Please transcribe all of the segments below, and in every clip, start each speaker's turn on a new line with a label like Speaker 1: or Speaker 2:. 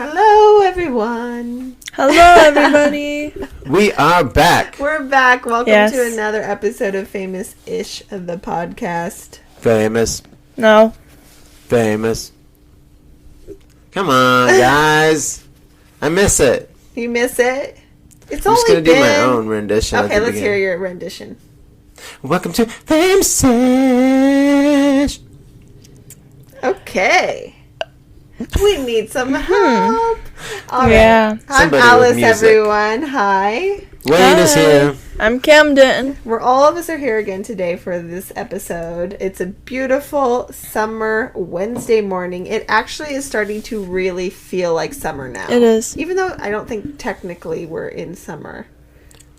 Speaker 1: Hello, everyone.
Speaker 2: Hello, everybody.
Speaker 3: We are back.
Speaker 1: We're back. Welcome
Speaker 2: Yes.
Speaker 1: to another episode of Famous-ish of the podcast.
Speaker 3: Famous.
Speaker 2: No.
Speaker 3: Famous. Come on, guys. I miss it.
Speaker 1: You miss it? It's
Speaker 3: I'm
Speaker 1: only
Speaker 3: just going to
Speaker 1: been...
Speaker 3: do my own rendition.
Speaker 1: Okay, let's hear your rendition.
Speaker 3: Welcome to Famous-ish.
Speaker 1: Okay. We need some help. All right.
Speaker 2: Yeah.
Speaker 1: I'm
Speaker 3: Somebody with
Speaker 1: Alice,
Speaker 3: music.
Speaker 1: everyone. Hi.
Speaker 3: Wayne is here.
Speaker 2: I'm Camdyn.
Speaker 1: All of us are here again today for this episode. It's a beautiful summer Wednesday morning. It actually is starting to really feel like summer now.
Speaker 2: It is.
Speaker 1: Even though I don't think technically we're in summer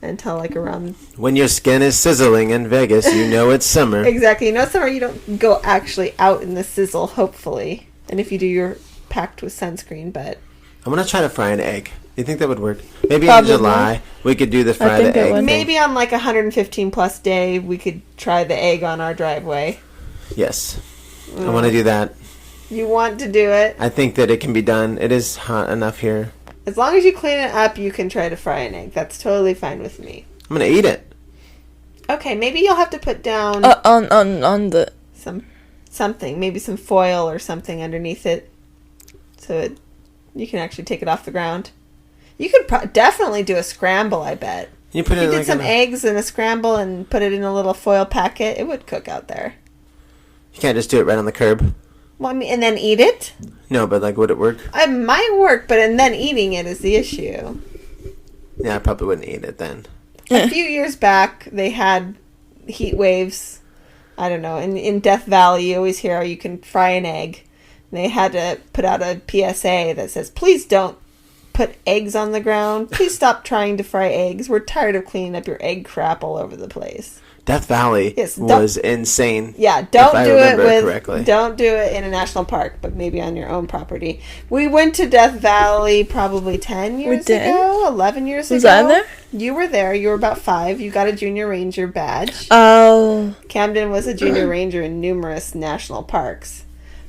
Speaker 1: until like around...
Speaker 3: When your skin is sizzling in Vegas, you know it's summer.
Speaker 1: Exactly. You know, summer you don't go actually out in the sizzle, hopefully. And if you do, you're packed with sunscreen, but...
Speaker 3: I'm going to try to fry an egg. Do you think that would work? Maybe
Speaker 2: Probably.
Speaker 3: in July, we could do the fry
Speaker 2: think
Speaker 3: the
Speaker 2: it
Speaker 3: egg
Speaker 2: would.
Speaker 3: thing.
Speaker 1: Maybe on like 115 plus day, we could try the egg on our driveway.
Speaker 3: Yes. I want to do that.
Speaker 1: You want to do it?
Speaker 3: I think that it can be done. It is hot enough here.
Speaker 1: As long as you clean it up, you can try to fry an egg. That's totally fine with me.
Speaker 3: I'm going to eat it.
Speaker 1: Okay, maybe you'll have to put down
Speaker 2: On the...
Speaker 1: something, maybe some foil or something underneath it, so you can actually take it off the ground. You could definitely do a scramble, I bet.
Speaker 3: You put
Speaker 1: If
Speaker 3: it
Speaker 1: you did
Speaker 3: like
Speaker 1: some
Speaker 3: in
Speaker 1: eggs in a scramble and put it in a little foil packet, it would cook out there.
Speaker 3: You can't just do it right on the curb.
Speaker 1: Well, I mean, and then eat it?
Speaker 3: No, but like, would it work?
Speaker 1: It might work, but and then eating it is the issue.
Speaker 3: Yeah, I probably wouldn't eat it then.
Speaker 1: A few years back, they had heat waves. I don't know. In Death Valley, you always hear you can fry an egg. And they had to put out a PSA that says, please don't put eggs on the ground. Please stop trying to fry eggs. We're tired of cleaning up your egg crap all over the place.
Speaker 3: Death Valley was insane.
Speaker 1: Yeah, don't do it
Speaker 3: correctly.
Speaker 1: don't do it in a national park, but maybe on your own property. We went to Death Valley probably 10 years ago, 11 years ago.
Speaker 2: Was I there?
Speaker 1: You were there. You were about 5. You got a junior ranger badge.
Speaker 2: Oh.
Speaker 1: Camdyn was a junior ranger in numerous national parks.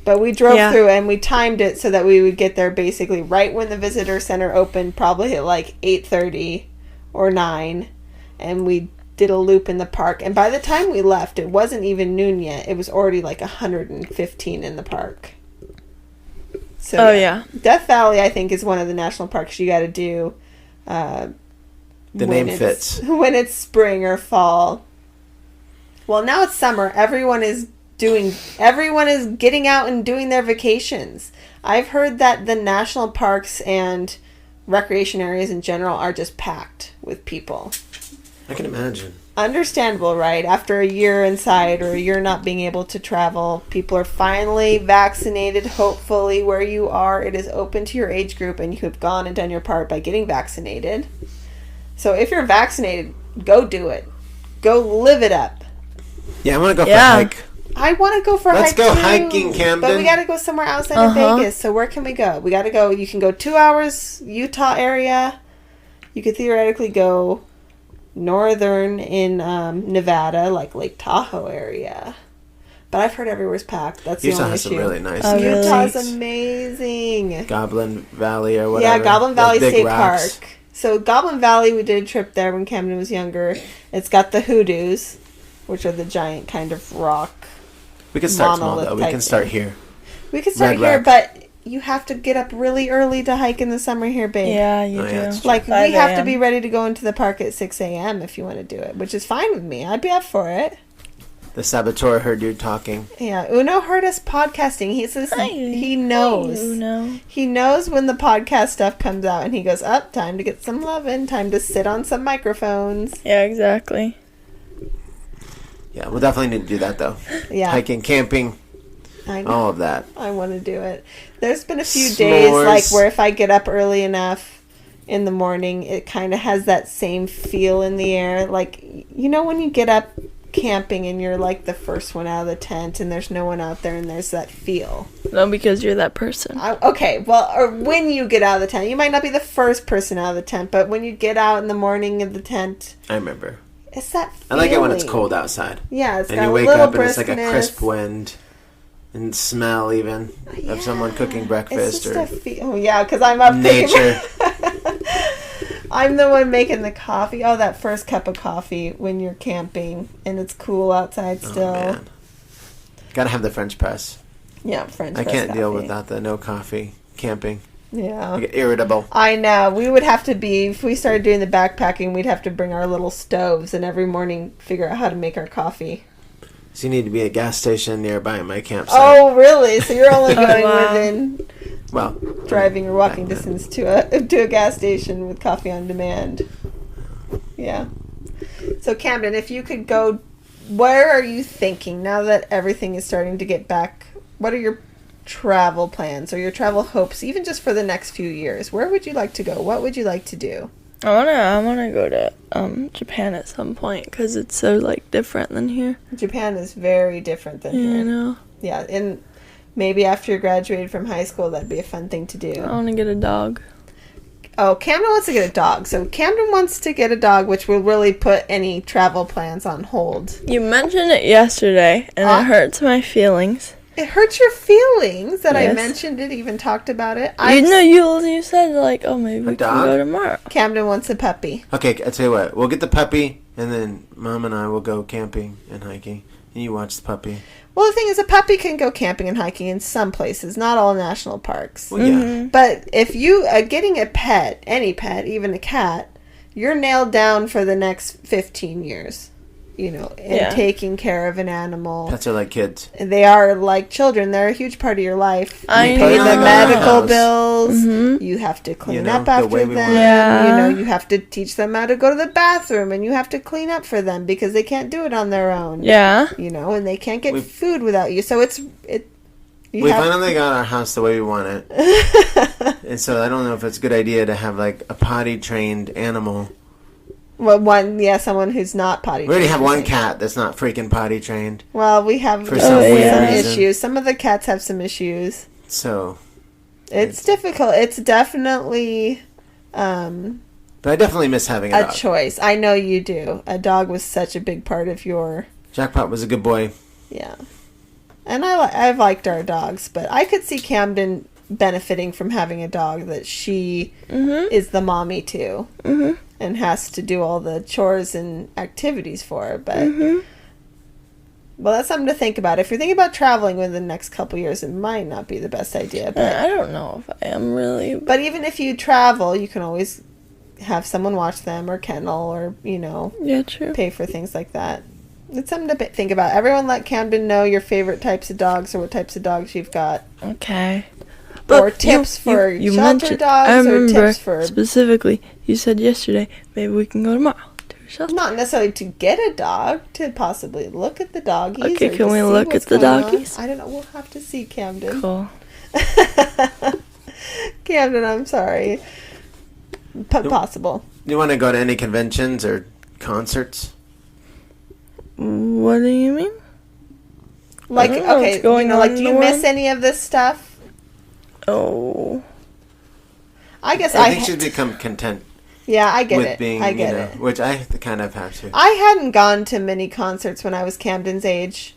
Speaker 1: But we drove through and we timed it so that we would get there basically right when the visitor center opened, probably at like 8:30 or 9. And we did a loop in the park. And by the time we left, it wasn't even noon yet. It was already like 115 in the park. So,
Speaker 2: yeah.
Speaker 1: Death Valley, I think, is one of the national parks you got to do.
Speaker 3: The name fits.
Speaker 1: When it's spring or fall. Well, now it's summer. Everyone is getting out and doing their vacations. I've heard that the national parks and recreation areas in general are just packed with people.
Speaker 3: I can imagine.
Speaker 1: Understandable, right? After a year inside or a year not being able to travel, people are finally vaccinated. Hopefully, where you are, it is open to your age group and you have gone and done your part by getting vaccinated. So if you're vaccinated, go do it. Go live it up.
Speaker 3: Yeah, I want to go for a hike.
Speaker 1: I want to go for a hike,
Speaker 3: Let's go
Speaker 1: too,
Speaker 3: hiking, Camdyn.
Speaker 1: But we got to go somewhere outside of Vegas. So where can we go? We got to go. You can go 2 hours, Utah area. You could theoretically go northern in Nevada, like Lake Tahoe area. But I've heard everywhere's packed. That's the
Speaker 3: Utah
Speaker 1: only
Speaker 3: has
Speaker 1: issue.
Speaker 3: some really nice
Speaker 1: Utah's
Speaker 3: streets.
Speaker 1: amazing.
Speaker 3: Goblin Valley or whatever.
Speaker 1: Yeah, Goblin Valley
Speaker 3: Those big
Speaker 1: State
Speaker 3: rocks.
Speaker 1: Park. So Goblin Valley, we did a trip there when Camdyn was younger. It's got the hoodoos, which are the giant kind of rock.
Speaker 3: We can start small,
Speaker 1: monolith
Speaker 3: though. We
Speaker 1: type
Speaker 3: can start
Speaker 1: thing.
Speaker 3: here.
Speaker 1: We could start
Speaker 3: Red
Speaker 1: here,
Speaker 3: Rock.
Speaker 1: but you have to get up really early to hike in the summer here, babe.
Speaker 2: Yeah, you
Speaker 3: Oh, yeah,
Speaker 2: do.
Speaker 3: that's true.
Speaker 1: Like, we
Speaker 2: 5
Speaker 1: have to
Speaker 2: a.m.
Speaker 1: be ready to go into the park at 6 a.m. if you want to do it, which is fine with me. I'd be up for it.
Speaker 3: The saboteur heard you talking.
Speaker 1: Yeah, Uno heard us podcasting. He says he knows.
Speaker 2: Hi, Uno.
Speaker 1: He knows when the podcast stuff comes out, and he goes, time to get some lovin', time to sit on some microphones.
Speaker 2: Yeah, exactly.
Speaker 3: Yeah, we'll definitely need to do that, though.
Speaker 1: Yeah.
Speaker 3: Hiking, camping,
Speaker 1: I know.
Speaker 3: all of that.
Speaker 1: I want to do it. There's been a few days, like, where if I get up early enough in the morning, it kind of has that same feel in the air. Like, you know when you get up camping and you're, like, the first one out of the tent and there's no one out there and there's that feel.
Speaker 2: No, because you're that person.
Speaker 1: Okay, well, or when you get out of the tent. You might not be the first person out of the tent, but when you get out in the morning of the tent,
Speaker 3: I remember.
Speaker 1: it's that
Speaker 3: I like it when it's
Speaker 1: feeling.
Speaker 3: cold outside.
Speaker 1: Yeah, it's
Speaker 3: And
Speaker 1: got
Speaker 3: you
Speaker 1: a
Speaker 3: wake
Speaker 1: little
Speaker 3: up and it's like a
Speaker 1: briskness.
Speaker 3: crisp wind. and smell even of someone cooking breakfast or
Speaker 1: because I'm up
Speaker 3: nature.
Speaker 1: I'm the one making the coffee. Oh, that first cup of coffee when you're camping and it's cool outside still.
Speaker 3: Oh, man. Gotta have the French press.
Speaker 1: Yeah, French press.
Speaker 3: I can't deal
Speaker 1: coffee.
Speaker 3: without the no coffee camping.
Speaker 1: Yeah.
Speaker 3: I get irritable.
Speaker 1: I know. We would have to be, if we started doing the backpacking, we'd have to bring our little stoves and every morning figure out how to make our coffee.
Speaker 3: So you need to be at a gas station nearby my campsite.
Speaker 1: Oh, really? So you're only going within driving or walking distance to a gas station with coffee on demand. Yeah. So Camdyn, if you could go, where are you thinking now that everything is starting to get back? What are your travel plans or your travel hopes, even just for the next few years? Where would you like to go? What would you like to do?
Speaker 2: I wanna go to Japan at some point because it's so like different than here.
Speaker 1: Japan is very different than here.
Speaker 2: You know.
Speaker 1: Yeah, and maybe after you graduated from high school, that'd be a fun thing to do.
Speaker 2: I want to get a dog.
Speaker 1: Oh, Camdyn wants to get a dog. So Camdyn wants to get a dog, which will really put any travel plans on hold.
Speaker 2: You mentioned it yesterday, and it hurts my feelings.
Speaker 1: It hurts your feelings that
Speaker 2: Yes.
Speaker 1: I mentioned it, even talked about it.
Speaker 2: You said like, oh, maybe we
Speaker 3: dog?
Speaker 2: can go tomorrow.
Speaker 1: Camdyn wants a puppy.
Speaker 3: Okay, I'll tell you what. We'll get the puppy, and then Mom and I will go camping and hiking, and you watch the puppy.
Speaker 1: Well, the thing is, a puppy can go camping and hiking in some places, not all national parks.
Speaker 3: Well, yeah.
Speaker 1: But if you are getting a pet, any pet, even a cat, you're nailed down for the next 15 years. You know, and taking care of an animal.
Speaker 3: Pets are like kids.
Speaker 1: They are like children. They're a huge part of your life.
Speaker 2: I
Speaker 1: You pay
Speaker 2: know.
Speaker 1: the medical
Speaker 3: House.
Speaker 1: bills. You have to clean up
Speaker 3: the
Speaker 1: after
Speaker 3: way
Speaker 1: them.
Speaker 3: we want.
Speaker 2: Yeah.
Speaker 1: You know, you have to teach them how to go to the bathroom, and you have to clean up for them because they can't do it on their own.
Speaker 2: Yeah.
Speaker 1: You know, and they can't get food without you. So
Speaker 3: We finally got our house the way we want it. And so I don't know if it's a good idea to have like a potty trained animal.
Speaker 1: Well, someone who's not potty trained.
Speaker 3: We already have one cat that's not freaking potty trained.
Speaker 1: Well, we have
Speaker 3: For some weird
Speaker 1: some
Speaker 3: reason.
Speaker 1: issues. Some of the cats have some issues.
Speaker 3: So.
Speaker 1: It's difficult. It's definitely
Speaker 3: But I definitely miss having a dog.
Speaker 1: choice. I know you do. A dog was such a big part of your...
Speaker 3: Jackpot was a good boy.
Speaker 1: Yeah. And I've liked our dogs, but I could see Camdyn benefiting from having a dog that she is the mommy to and has to do all the chores and activities for. But well, that's something to think about. If you're thinking about traveling within the next couple years, it might not be the best idea. But
Speaker 2: I don't know if I am really.
Speaker 1: But even if you travel, you can always have someone watch them or kennel or,
Speaker 2: Yeah, true.
Speaker 1: pay for things like that. It's something to think about. Everyone let Camdyn know your favorite types of dogs or what types of dogs you've got.
Speaker 2: Okay.
Speaker 1: Or tips for shelter
Speaker 2: mentioned,
Speaker 1: dogs
Speaker 2: I
Speaker 1: or
Speaker 2: remember
Speaker 1: tips for...
Speaker 2: specifically, you said yesterday, maybe we can go tomorrow to a shelter.
Speaker 1: Not necessarily to get a dog, to possibly look at the doggies.
Speaker 2: Okay,
Speaker 1: or
Speaker 2: can
Speaker 1: to
Speaker 2: we
Speaker 1: see
Speaker 2: look
Speaker 1: what's
Speaker 2: at the
Speaker 1: going on.
Speaker 2: doggies?
Speaker 1: I don't know. We'll have to see, Camdyn.
Speaker 2: Cool.
Speaker 1: Camdyn, I'm sorry. Possible.
Speaker 3: You want to go to any conventions or concerts?
Speaker 2: What do you mean?
Speaker 1: Like,
Speaker 2: I don't know
Speaker 1: okay,
Speaker 2: what's going on
Speaker 1: do
Speaker 2: in
Speaker 1: you
Speaker 2: the
Speaker 1: miss
Speaker 2: world.
Speaker 1: any of this stuff?
Speaker 2: Oh.
Speaker 1: I guess
Speaker 3: I think she's become content
Speaker 1: Yeah, I get
Speaker 3: with
Speaker 1: it.
Speaker 3: being,
Speaker 1: I get it.
Speaker 3: which I kind of have to.
Speaker 1: I hadn't gone to many concerts when I was Camdyn's age.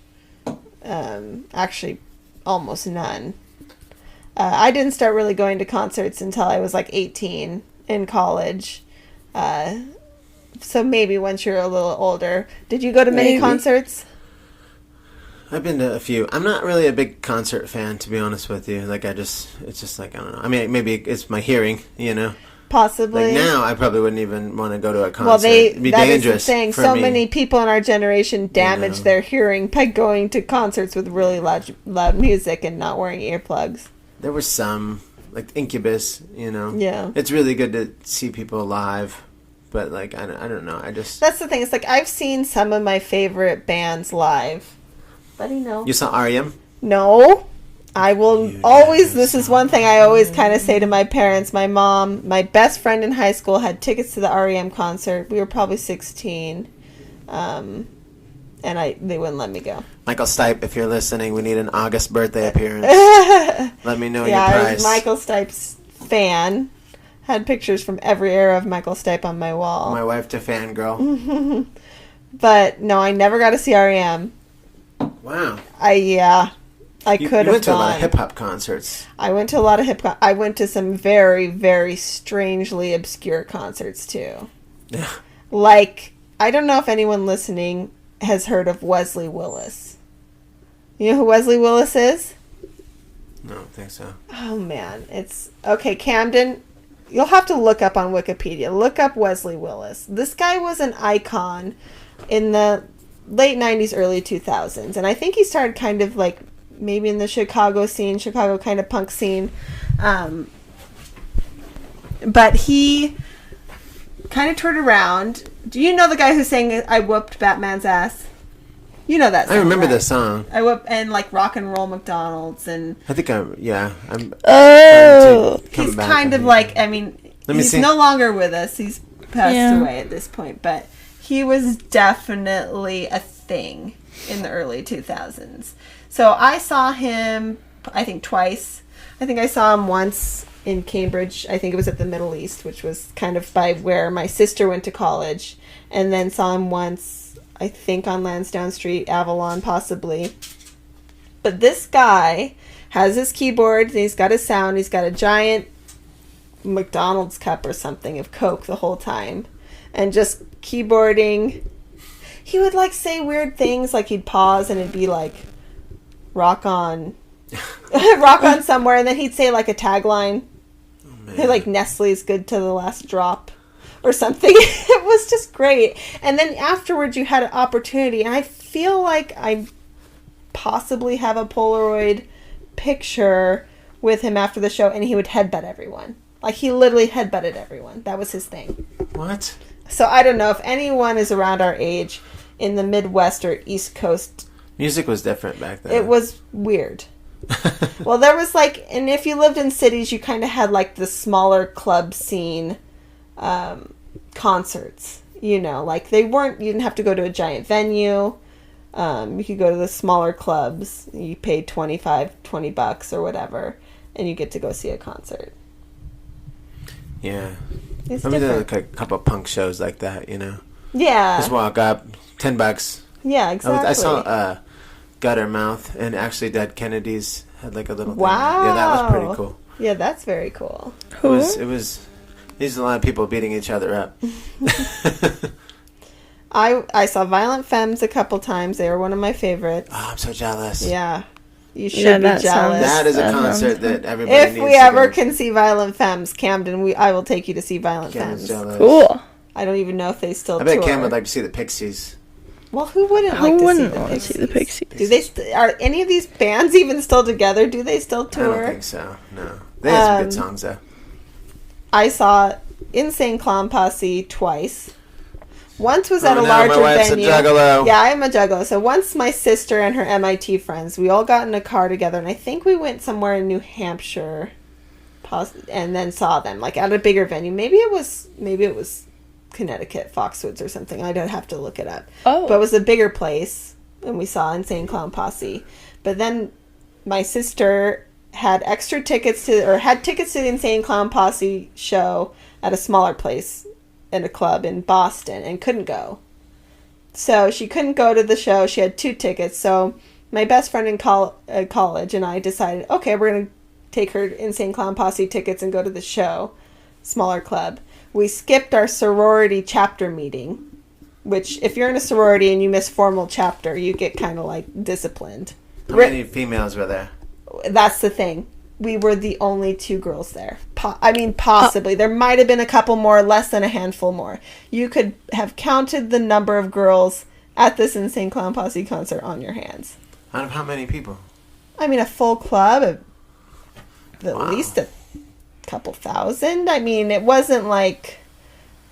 Speaker 1: Actually, almost none. I didn't start really going to concerts until I was like 18 in college. So maybe once you're a little older. Did you go to many
Speaker 2: Maybe.
Speaker 1: concerts?
Speaker 3: I've been to a few. I'm not really a big concert fan, to be honest with you. Like, it's just like, I don't know. I mean, maybe it's my hearing,
Speaker 1: Possibly.
Speaker 3: Like, now, I probably wouldn't even want to go to a concert.
Speaker 1: Well,
Speaker 3: It'd be
Speaker 1: that is
Speaker 3: dangerous
Speaker 1: the thing.
Speaker 3: for
Speaker 1: So
Speaker 3: me.
Speaker 1: many people in our generation damage their hearing by going to concerts with really loud music and not wearing earplugs.
Speaker 3: There were some, like Incubus,
Speaker 1: Yeah.
Speaker 3: It's really good to see people live, but, like, I don't know.
Speaker 1: That's the thing. It's like, I've seen some of my favorite bands live. But
Speaker 3: You saw R.E.M.?
Speaker 1: No. I will always, this is one thing I always kind of say to my parents. My mom, my best friend in high school had tickets to the REM concert. We were probably 16. And they wouldn't let me go.
Speaker 3: Michael Stipe, if you're listening, we need an August birthday appearance. Let me know your
Speaker 1: I
Speaker 3: price.
Speaker 1: was Michael Stipe's fan. Had pictures from every era of Michael Stipe on my wall.
Speaker 3: My wife to fangirl.
Speaker 1: But no, I never got to see REM.
Speaker 3: Wow.
Speaker 1: Yeah. I could have gone.
Speaker 3: You went to a lot of hip-hop concerts.
Speaker 1: I went to a lot of hip-hop. I went to some very, very strangely obscure concerts, too.
Speaker 3: Yeah.
Speaker 1: Like, I don't know if anyone listening has heard of Wesley Willis. You know who Wesley Willis is?
Speaker 3: No, I don't think so.
Speaker 1: Oh, man. It's... Okay, Camdyn, you'll have to look up on Wikipedia. Look up Wesley Willis. This guy was an icon in the late 90s, early 2000s. And I think he started kind of like maybe in the Chicago kind of punk scene. But he kind of toured around. Do you know the guy who sang I Whooped Batman's Ass? You know that song,
Speaker 3: I remember
Speaker 1: right?
Speaker 3: the song.
Speaker 1: I Whoop, and like Rock and Roll McDonald's and...
Speaker 3: I think I'm...
Speaker 2: Oh!
Speaker 1: He's kind of like, I mean, he's no longer with us. He's passed away at this point, but he was definitely a thing in the early 2000s. So I saw him, I think, twice. I think I saw him once in Cambridge. I think it was at the Middle East, which was kind of by where my sister went to college. And then saw him once, I think, on Lansdowne Street, Avalon, possibly. But this guy has his keyboard, he's got his sound, he's got a giant McDonald's cup or something of Coke the whole time. And just keyboarding. He would, like, say weird things, like he'd pause and it'd be like, rock on somewhere, and then he'd say like a tagline, like Nestle's good to the last drop or something. It was just great. And then afterwards you had an opportunity, and I feel like I possibly have a Polaroid picture with him after the show, and he would headbutt everyone. Like, he literally headbutted everyone. That was his thing.
Speaker 3: What?
Speaker 1: So I don't know if anyone is around our age in the Midwest or East Coast.
Speaker 3: Music was different back then.
Speaker 1: It was weird. Well, there was like, and if you lived in cities, you kind of had like the smaller club scene concerts. You know, like you didn't have to go to a giant venue. You could go to the smaller clubs. You paid $20 or whatever, and you get to go see a concert.
Speaker 3: Yeah.
Speaker 1: It's
Speaker 3: I mean, there
Speaker 1: different.
Speaker 3: were like a couple punk shows like that, you know?
Speaker 1: Yeah.
Speaker 3: Just walk up, $10.
Speaker 1: Yeah, exactly.
Speaker 3: I saw Guttermouth and Actually Dead Kennedys had like a little thing.
Speaker 1: Wow.
Speaker 3: Yeah, that was pretty cool.
Speaker 1: Yeah, that's very cool.
Speaker 3: It was there's a lot of people beating each other up.
Speaker 1: I saw Violent Femmes a couple times. They were one of my favorites.
Speaker 3: Oh, I'm so jealous.
Speaker 1: Yeah. You should be jealous.
Speaker 3: That is a concert that everybody
Speaker 1: if
Speaker 3: needs
Speaker 1: we
Speaker 3: to
Speaker 1: ever
Speaker 3: go.
Speaker 1: can see Violent Femmes, Camdyn, I will take you to see Violent Femmes.
Speaker 3: Jealous.
Speaker 2: Cool.
Speaker 1: I don't even know if they still
Speaker 3: I bet
Speaker 1: tour.
Speaker 3: Cam would like to see the Pixies.
Speaker 1: Well, who wouldn't
Speaker 2: Who
Speaker 1: like to
Speaker 2: wouldn't
Speaker 1: see the
Speaker 2: want to
Speaker 1: Pixies?
Speaker 2: see the Pixies?
Speaker 1: Do they are any of these bands even still together? Do they still
Speaker 3: I
Speaker 1: tour?
Speaker 3: don't think so. No. They have some good songs though.
Speaker 1: I saw Insane Clown Posse twice. Once was at a
Speaker 3: no,
Speaker 1: larger
Speaker 3: my wife's
Speaker 1: venue.
Speaker 3: a juggalo.
Speaker 1: Yeah, I am a juggalo. So once my sister and her MIT friends, we all got in a car together, and I think we went somewhere in New Hampshire, and then saw them like at a bigger venue. Maybe it was Connecticut, Foxwoods or something. I'd have to look it up.
Speaker 2: Oh.
Speaker 1: But it was a bigger place, and we saw Insane Clown Posse. But then my sister had tickets to the Insane Clown Posse show at a smaller place in a club in Boston and couldn't go. So she couldn't go to the show. She had 2 tickets. So my best friend in college and I decided, okay, we're going to take her Insane Clown Posse tickets and go to the show. Smaller club. We skipped our sorority chapter meeting, which if you're in a sorority and you miss formal chapter, you get kind of like disciplined.
Speaker 3: How many females were there?
Speaker 1: That's the thing. We were the only 2 girls there. Possibly. There might have been a couple more, less than a handful more. You could have counted the number of girls at this Insane Clown Posse concert on your hands.
Speaker 3: Out of how many people?
Speaker 1: I mean, a full club, at least a couple thousand. I mean, it wasn't like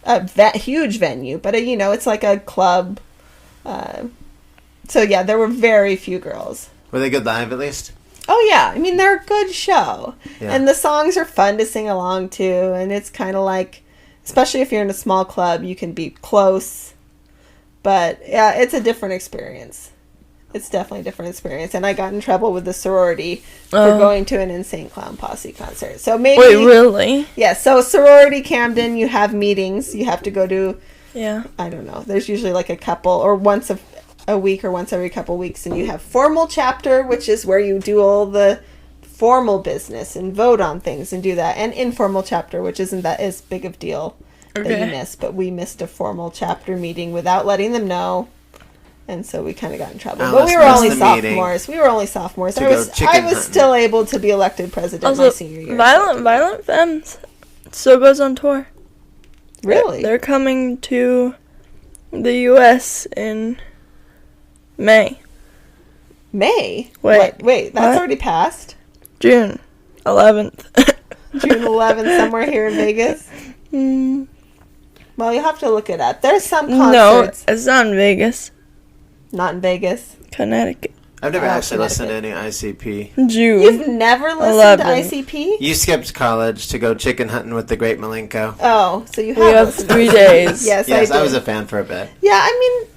Speaker 1: that huge venue, but it's like a club. So yeah, there were very few girls.
Speaker 3: Were they good live at least?
Speaker 1: Oh yeah, I mean, they're a good show.
Speaker 3: Yeah.
Speaker 1: And the songs are fun to sing along to, and it's kind of like, especially if you're in a small club, you can be close. But yeah, it's a different experience. It's definitely a different experience. And I got in trouble with the sorority for going to an Insane Clown Posse concert. So maybe...
Speaker 2: Wait, really?
Speaker 1: Yeah, so sorority Camdyn, you have meetings. You have to go to...
Speaker 2: Yeah.
Speaker 1: I don't know. There's usually like a couple, or once a week or once every couple weeks, and you have formal chapter, which is where you do all the formal business and vote on things and do that, and informal chapter, which isn't that as big of deal that you miss, but we missed a formal chapter meeting without letting them know, and so we kind of got in trouble. But we were only sophomores. I was still able to be elected president
Speaker 2: also,
Speaker 1: my senior year.
Speaker 2: Violent Femmes still goes on tour.
Speaker 1: Really?
Speaker 2: They're coming to the U.S. in May.
Speaker 1: May?
Speaker 2: Wait,
Speaker 1: that's already passed?
Speaker 2: June 11th.
Speaker 1: June 11th, somewhere here in Vegas? Well, you'll have to look it up. There's some concerts.
Speaker 2: No, it's not in Vegas.
Speaker 1: Not in Vegas?
Speaker 2: Connecticut.
Speaker 3: I've never actually listened to any ICP.
Speaker 2: June.
Speaker 1: You've never listened to ICP?
Speaker 3: You skipped college to go chicken hunting with the great Malenko.
Speaker 1: Oh, so you have
Speaker 2: We have 3 days.
Speaker 1: Yes,
Speaker 3: I was a fan for a bit.
Speaker 1: Yeah, I mean...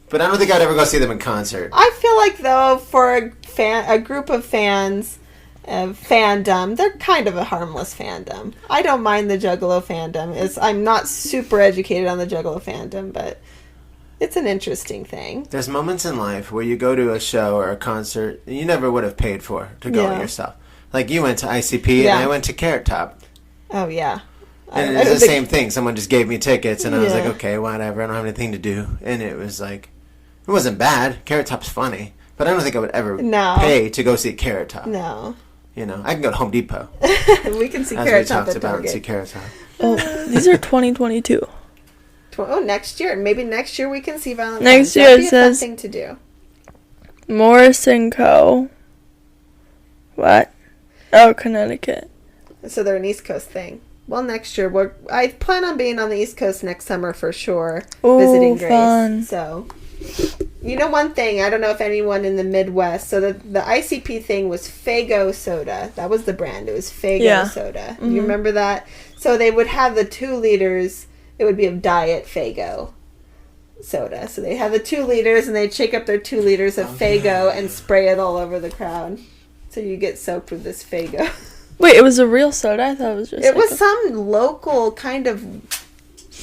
Speaker 3: But I don't think I'd ever go see them in concert.
Speaker 1: I feel like, though, for a group of fans of fandom, they're kind of a harmless fandom. I don't mind the Juggalo fandom. I'm not super educated on the Juggalo fandom, but... It's an interesting thing.
Speaker 3: There's moments in life where you go to a show or a concert and you never would have paid for to go yourself. Like you went to ICP and I went to Carrot Top.
Speaker 1: Oh, yeah.
Speaker 3: And it was the same thing. Someone just gave me tickets and I was like, okay, whatever. I don't have anything to do. And it was like, it wasn't bad. Carrot Top's funny. But I don't think I would ever pay to go see Carrot Top.
Speaker 1: No.
Speaker 3: You know, I can go to Home Depot.
Speaker 1: We can see Carrot Top at Target.
Speaker 3: See Carrot Top.
Speaker 2: Oh, these are 2022.
Speaker 1: Oh, next year. Maybe next year we can see Valentine's.
Speaker 2: Next year it says
Speaker 1: thing to do.
Speaker 2: Morris & Co. What? Oh, Connecticut.
Speaker 1: So they're an East Coast thing. Well, next year I plan on being on the East Coast next summer for sure.
Speaker 2: Ooh,
Speaker 1: visiting Grace.
Speaker 2: Fun.
Speaker 1: So, you know one thing, I don't know if anyone in the Midwest, so the ICP thing was Faygo soda. That was the brand. It was Faygo soda. Mm-hmm. You remember that? So they would have the 2 liters. It would be of Diet Faygo soda. So they have the 2 liters, and they'd shake up their 2 liters of Faygo and spray it all over the crowd. So you get soaked with this Faygo.
Speaker 2: Wait, it was a real soda? I thought it was just...
Speaker 1: It was some local kind of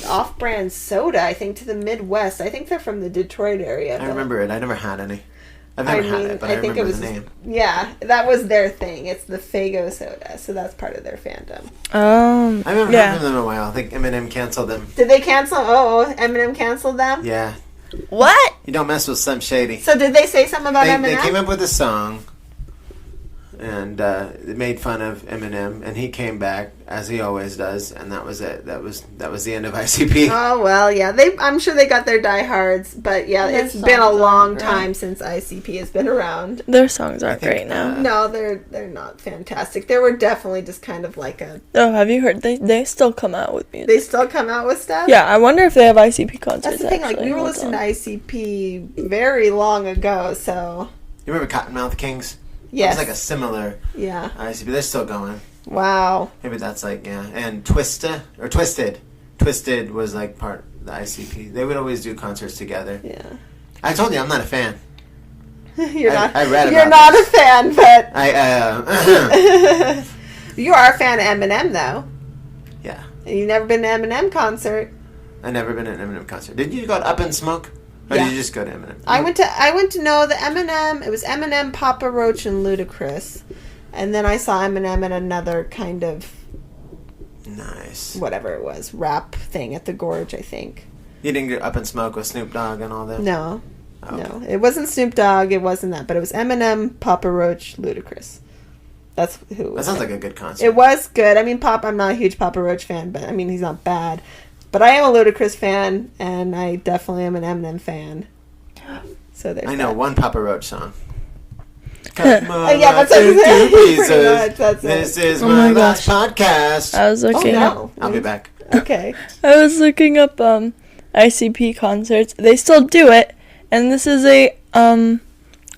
Speaker 1: off-brand soda, I think, to the Midwest. I think they're from the Detroit area.
Speaker 3: I remember it. I never had any. I've never had it, but I remember the name.
Speaker 1: Yeah, that was their thing. It's the Faygo soda, so that's part of their fandom.
Speaker 3: I haven't heard from them in a while. I think Eminem canceled them.
Speaker 1: Did they cancel? Oh, Eminem canceled them?
Speaker 3: Yeah.
Speaker 2: What?
Speaker 3: You don't mess with Slim Shady.
Speaker 1: So did they say something about Eminem?
Speaker 3: They came up with a song, and it made fun of Eminem, and he came back as he always does, and that was it. That was the end of ICP.
Speaker 1: Oh well, yeah. I'm sure they got their diehards, but yeah, it's been a long time since ICP has been around.
Speaker 2: Their songs aren't great now.
Speaker 1: No, they're not fantastic. They were definitely just kind of like a.
Speaker 2: Oh, have you heard? They still come out with music.
Speaker 1: They still come out with stuff.
Speaker 2: Yeah, I wonder if they have ICP concerts.
Speaker 1: That's the thing. Like we were listening to ICP very long ago, so.
Speaker 3: You remember Cottonmouth Kings?
Speaker 1: Yes.
Speaker 3: It's like a similar ICP. They're still going.
Speaker 1: Wow.
Speaker 3: Maybe that's like, And Twisted. Twisted was like part of the ICP. They would always do concerts together.
Speaker 1: Yeah.
Speaker 3: I told you I'm not a fan.
Speaker 1: You're not.
Speaker 3: I read about
Speaker 1: You're not
Speaker 3: this.
Speaker 1: A fan, but you are a fan of Eminem, though.
Speaker 3: Yeah.
Speaker 1: And you've never been to an Eminem concert.
Speaker 3: I've never been to an Eminem concert. Did you go to Up in Smoke? Or did you just go to Eminem?
Speaker 1: I went to know the Eminem. It was Eminem, Papa Roach, and Ludacris. And then I saw Eminem at another kind of
Speaker 3: nice
Speaker 1: whatever it was, rap thing at the Gorge, I think.
Speaker 3: You didn't get Up in Smoke with Snoop Dogg and all that?
Speaker 1: No.
Speaker 3: Oh, okay.
Speaker 1: No. It wasn't Snoop Dogg, it wasn't that, but it was Eminem, Papa Roach, Ludacris. That's who it was.
Speaker 3: That sounds like a good concert.
Speaker 1: It was good. I mean, I'm not a huge Papa Roach fan, but I mean, he's not bad. But I am a Ludacris fan, and I definitely am an Eminem fan. So there's
Speaker 3: I know one Papa Roach song.
Speaker 1: Yeah, that's it.
Speaker 3: This is my last podcast.
Speaker 2: I was looking up.
Speaker 3: I'll be back.
Speaker 1: Okay.
Speaker 2: I was looking up ICP concerts. They still do it, and this is a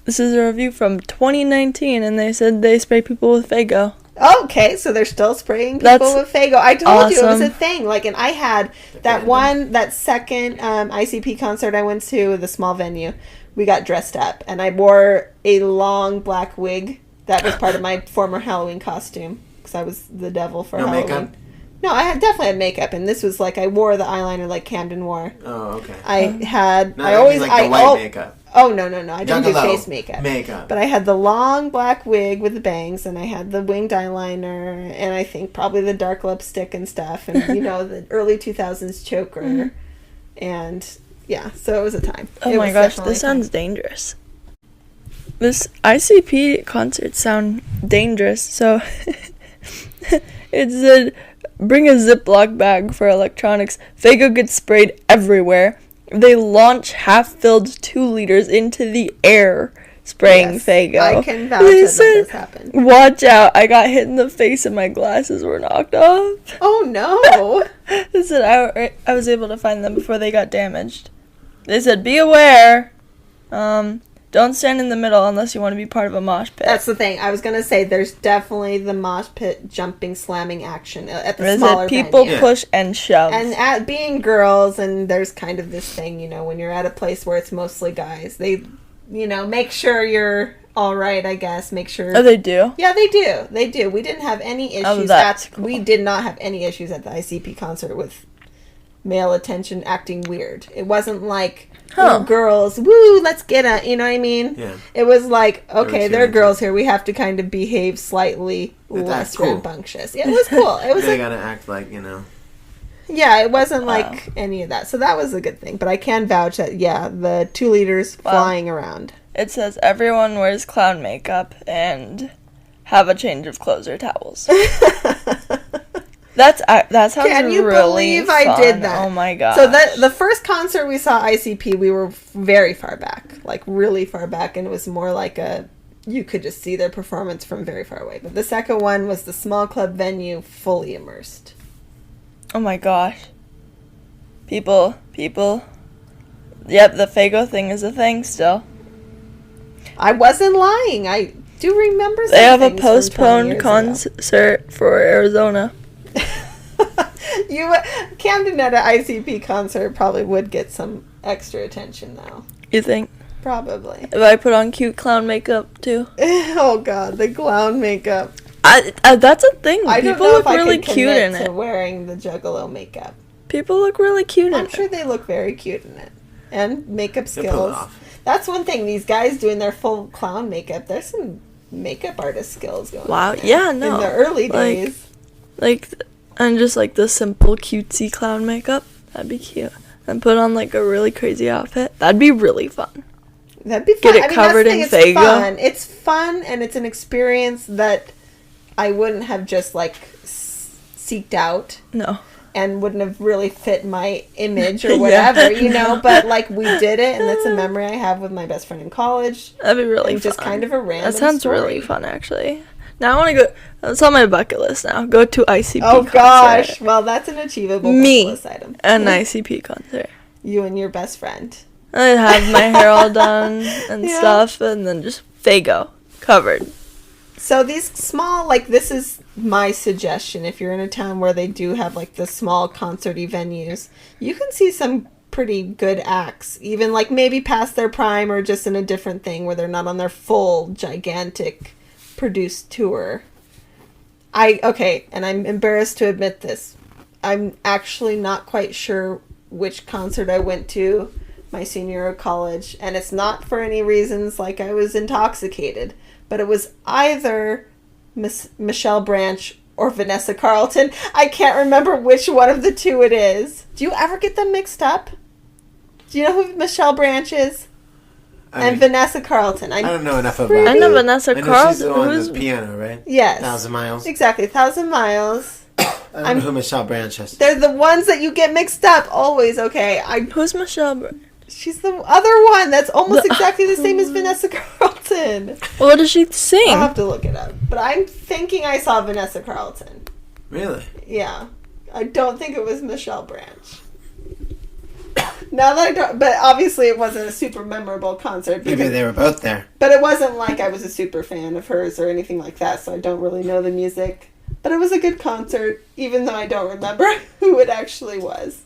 Speaker 2: review from 2019, and they said they spray people with Faygo.
Speaker 1: Okay, so they're still spraying people with Faygo. I told you it was a thing. Like, and I had that second ICP concert I went to with a small venue. We got dressed up, and I wore a long black wig. That was part of my former Halloween costume, because I was the devil for Halloween.
Speaker 3: No makeup?
Speaker 1: No, I definitely had makeup, and this was like, I wore the eyeliner like Camdyn wore.
Speaker 3: Oh, okay.
Speaker 1: I had...
Speaker 3: No, I always like the white makeup.
Speaker 1: Oh, no. I didn't do face
Speaker 3: makeup.
Speaker 1: But I had the long black wig with the bangs, and I had the winged eyeliner, and I think probably the dark lipstick and stuff, and, the early 2000s choker. Mm-hmm. And, yeah, so it was a time.
Speaker 2: Oh, my gosh, this sounds dangerous. This ICP concerts sound dangerous, so it said, bring a Ziploc bag for electronics. Faygo gets sprayed everywhere. They launch half-filled 2 liters into the air, spraying Faygo.
Speaker 1: I can vouch that this happened.
Speaker 2: Watch out, I got hit in the face and my glasses were knocked off.
Speaker 1: Oh, no.
Speaker 2: They said I was able to find them before they got damaged. They said, be aware. Don't stand in the middle unless you want to be part of a mosh pit.
Speaker 1: That's the thing. I was going to say, there's definitely the mosh pit jumping, slamming action at the smaller
Speaker 2: people
Speaker 1: venue.
Speaker 2: Push and shove.
Speaker 1: And at being girls, and there's kind of this thing, when you're at a place where it's mostly guys, they, make sure you're all right, I guess. Make sure.
Speaker 2: Oh, they do?
Speaker 1: Yeah, they do. They do. We didn't have any issues.
Speaker 2: Cool.
Speaker 1: We did not have any issues at the ICP concert with male attention acting weird. It wasn't like... Ooh, girls, woo, let's get it, you know what I mean?
Speaker 3: Yeah.
Speaker 1: It was like, okay, there are girls here, we have to kind of behave slightly less rambunctious. It was cool. It was
Speaker 3: they gotta act like,
Speaker 1: Yeah, it wasn't like any of that. So that was a good thing. But I can vouch that, the 2 liters flying around.
Speaker 2: It says everyone wears clown makeup and have a change of clothes or towels. That sounds really
Speaker 1: Can you believe
Speaker 2: fun.
Speaker 1: I did that?
Speaker 2: Oh my god!
Speaker 1: So the first concert we saw ICP, we were very far back, like really far back, and it was more like you could just see their performance from very far away. But the second one was the small club venue, fully immersed.
Speaker 2: Oh my gosh! People. Yep, the Faygo thing is a thing still.
Speaker 1: I wasn't lying. I do remember.
Speaker 2: They have a postponed concert for Arizona.
Speaker 1: Camdyn at an ICP concert probably would get some extra attention though.
Speaker 2: You think?
Speaker 1: Probably.
Speaker 2: If I put on cute clown makeup too.
Speaker 1: Oh god, the clown makeup.
Speaker 2: That's a thing.
Speaker 1: People look really cute in it. Wearing the Juggalo makeup.
Speaker 2: People look really cute in it.
Speaker 1: I'm sure they look very cute in it. And makeup skills. That's one thing. These guys doing their full clown makeup. There's some makeup artist skills going on.
Speaker 2: Wow. Yeah. No.
Speaker 1: In the early days.
Speaker 2: And just like the simple cutesy clown makeup. That'd be cute. And put on like a really crazy outfit. That'd be really fun.
Speaker 1: That'd be fun.
Speaker 2: Get it covered in Faygo.
Speaker 1: It's fun and it's an experience that I wouldn't have just like seeked out.
Speaker 2: No.
Speaker 1: And wouldn't have really fit my image or whatever, but like we did it, and that's a memory I have with my best friend in college.
Speaker 2: That'd be really fun.
Speaker 1: Just kind of a random
Speaker 2: That sounds
Speaker 1: story.
Speaker 2: really fun, actually. Now I want to go. That's on my bucket list now. Go to ICP concert.
Speaker 1: Gosh. Well, that's an achievable bucket list item.
Speaker 2: An ICP concert.
Speaker 1: You and your best friend.
Speaker 2: I'd have my hair all done and stuff, and then just Faygo covered.
Speaker 1: So these small, this is my suggestion. If you're in a town where they do have, the small concert-y venues, you can see some pretty good acts. Even, maybe past their prime or just in a different thing where they're not on their full, gigantic, produced tour. And I'm embarrassed to admit this. I'm actually not quite sure which concert I went to my senior year of college. And it's not for any reasons like I was intoxicated. But it was either Michelle Branch or Vanessa Carlton. I can't remember which one of the two it is. Do you ever get them mixed up? Do you know who Michelle Branch is? And Vanessa Carlton.
Speaker 3: I don't know enough about her.
Speaker 2: I know Vanessa Carlton.
Speaker 3: She's the one with the piano, right?
Speaker 1: Yes.
Speaker 3: 1,000 Miles.
Speaker 1: Exactly, 1,000 Miles.
Speaker 3: I don't know who Michelle Branch is.
Speaker 1: They're the ones that you get mixed up always, okay?
Speaker 2: Who's Michelle Branch?
Speaker 1: She's the other one that's almost exactly the same as Vanessa Carlton.
Speaker 2: What does she sing?
Speaker 1: I'll have to look it up. But I'm thinking I saw Vanessa Carlton.
Speaker 3: Really?
Speaker 1: Yeah. I don't think it was Michelle Branch. Now that I don't... But obviously it wasn't a super memorable concert.
Speaker 3: Maybe they were both there.
Speaker 1: But it wasn't like I was a super fan of hers or anything like that, so I don't really know the music. But it was a good concert, even though I don't remember who it actually was.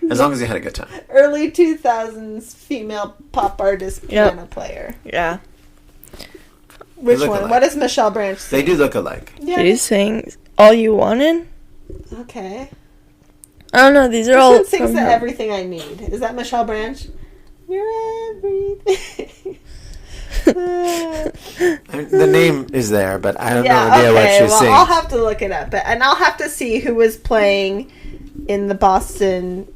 Speaker 3: As long as you had a good time.
Speaker 1: Early 2000s female pop artist piano player.
Speaker 2: Yeah.
Speaker 1: Which one? Alike. What does Michelle Branch sing?
Speaker 3: They do look alike.
Speaker 2: Yeah. She sings All You Wanted.
Speaker 1: Okay.
Speaker 2: I don't know. These are all.
Speaker 1: This one sings Everything I Need. Is that Michelle Branch? You're everything.
Speaker 3: The name is there, but I have no idea what she sings.
Speaker 1: I'll have to look it up. And I'll have to see who was playing in the Boston,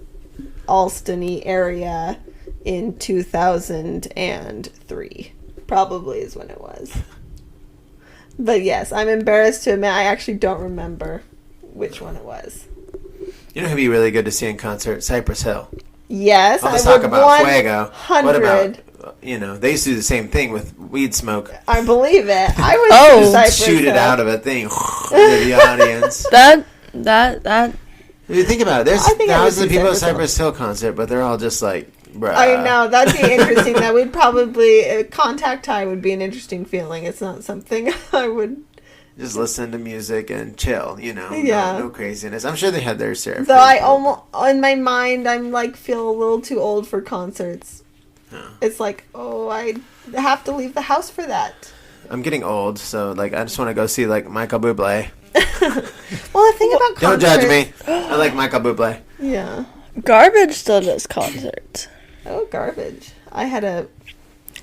Speaker 1: Allston-y area in 2003. Probably is when it was. But yes, I'm embarrassed to admit I actually don't remember which one it was.
Speaker 3: You know who'd be really good to see in concert? Cypress Hill.
Speaker 1: Yes,
Speaker 3: let's talk about Fuego. What about, they used to do the same thing with weed smoke.
Speaker 1: I believe it. I was
Speaker 3: shoot it out of a thing into the audience.
Speaker 2: That.
Speaker 3: If you think about it, there's thousands of people at Cypress Hill concert, but they're all just like, bruh.
Speaker 1: I know, that'd be interesting. That would probably, contact high would be an interesting feeling. It's not something I would...
Speaker 3: Just listen to music and chill, no craziness. I'm sure they had their share.
Speaker 1: Though I almost, in my mind, I'm like, feel a little too old for concerts. Oh. It's like, I have to leave the house for that.
Speaker 3: I'm getting old, so I just want to go see Michael Bublé.
Speaker 1: Well, the thing about concerts...
Speaker 3: Don't judge me. I like Michael Bublé.
Speaker 1: Yeah.
Speaker 2: Garbage still does concerts.
Speaker 1: Oh, Garbage. I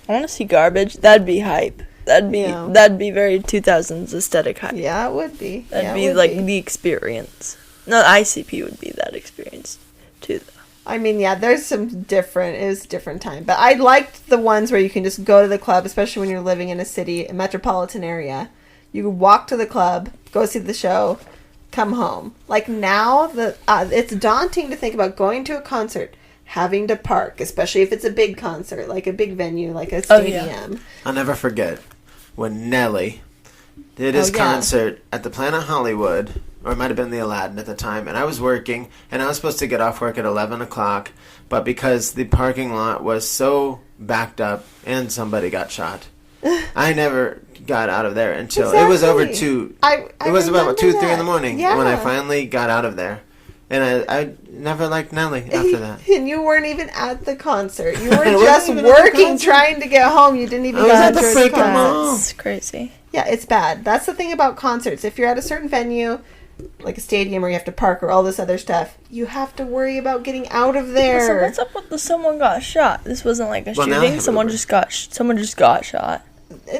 Speaker 2: want to see Garbage. That'd be hype. That'd be very 2000s aesthetic hype.
Speaker 1: Yeah, it would be.
Speaker 2: That'd be the experience. No, ICP would be that experience too, though.
Speaker 1: I mean, there's some different time. But I liked the ones where you can just go to the club, especially when you're living in a metropolitan area. You can walk to the club, go see the show, come home. Like now, it's daunting to think about going to a concert, having to park, especially if it's a big concert, like a big venue, like a stadium.
Speaker 3: Oh, yeah. I'll never forget when Nelly did his concert at the Planet Hollywood, or it might have been the Aladdin at the time, and I was working, and I was supposed to get off work at 11 o'clock, but because the parking lot was so backed up and somebody got shot, I never got out of there until it was over 2. It was about 2, 3 in the morning when I finally got out of there. And I never liked Nelly after that.
Speaker 1: And you weren't even at the concert. You were just working, trying to get home. You didn't even
Speaker 3: get to the freaking mall.
Speaker 2: It's crazy.
Speaker 1: Yeah, it's bad. That's the thing about concerts. If you're at a certain venue, like a stadium where you have to park or all this other stuff, you have to worry about getting out of there.
Speaker 2: So what's up with someone got shot? This wasn't like a shooting. Someone just got shot.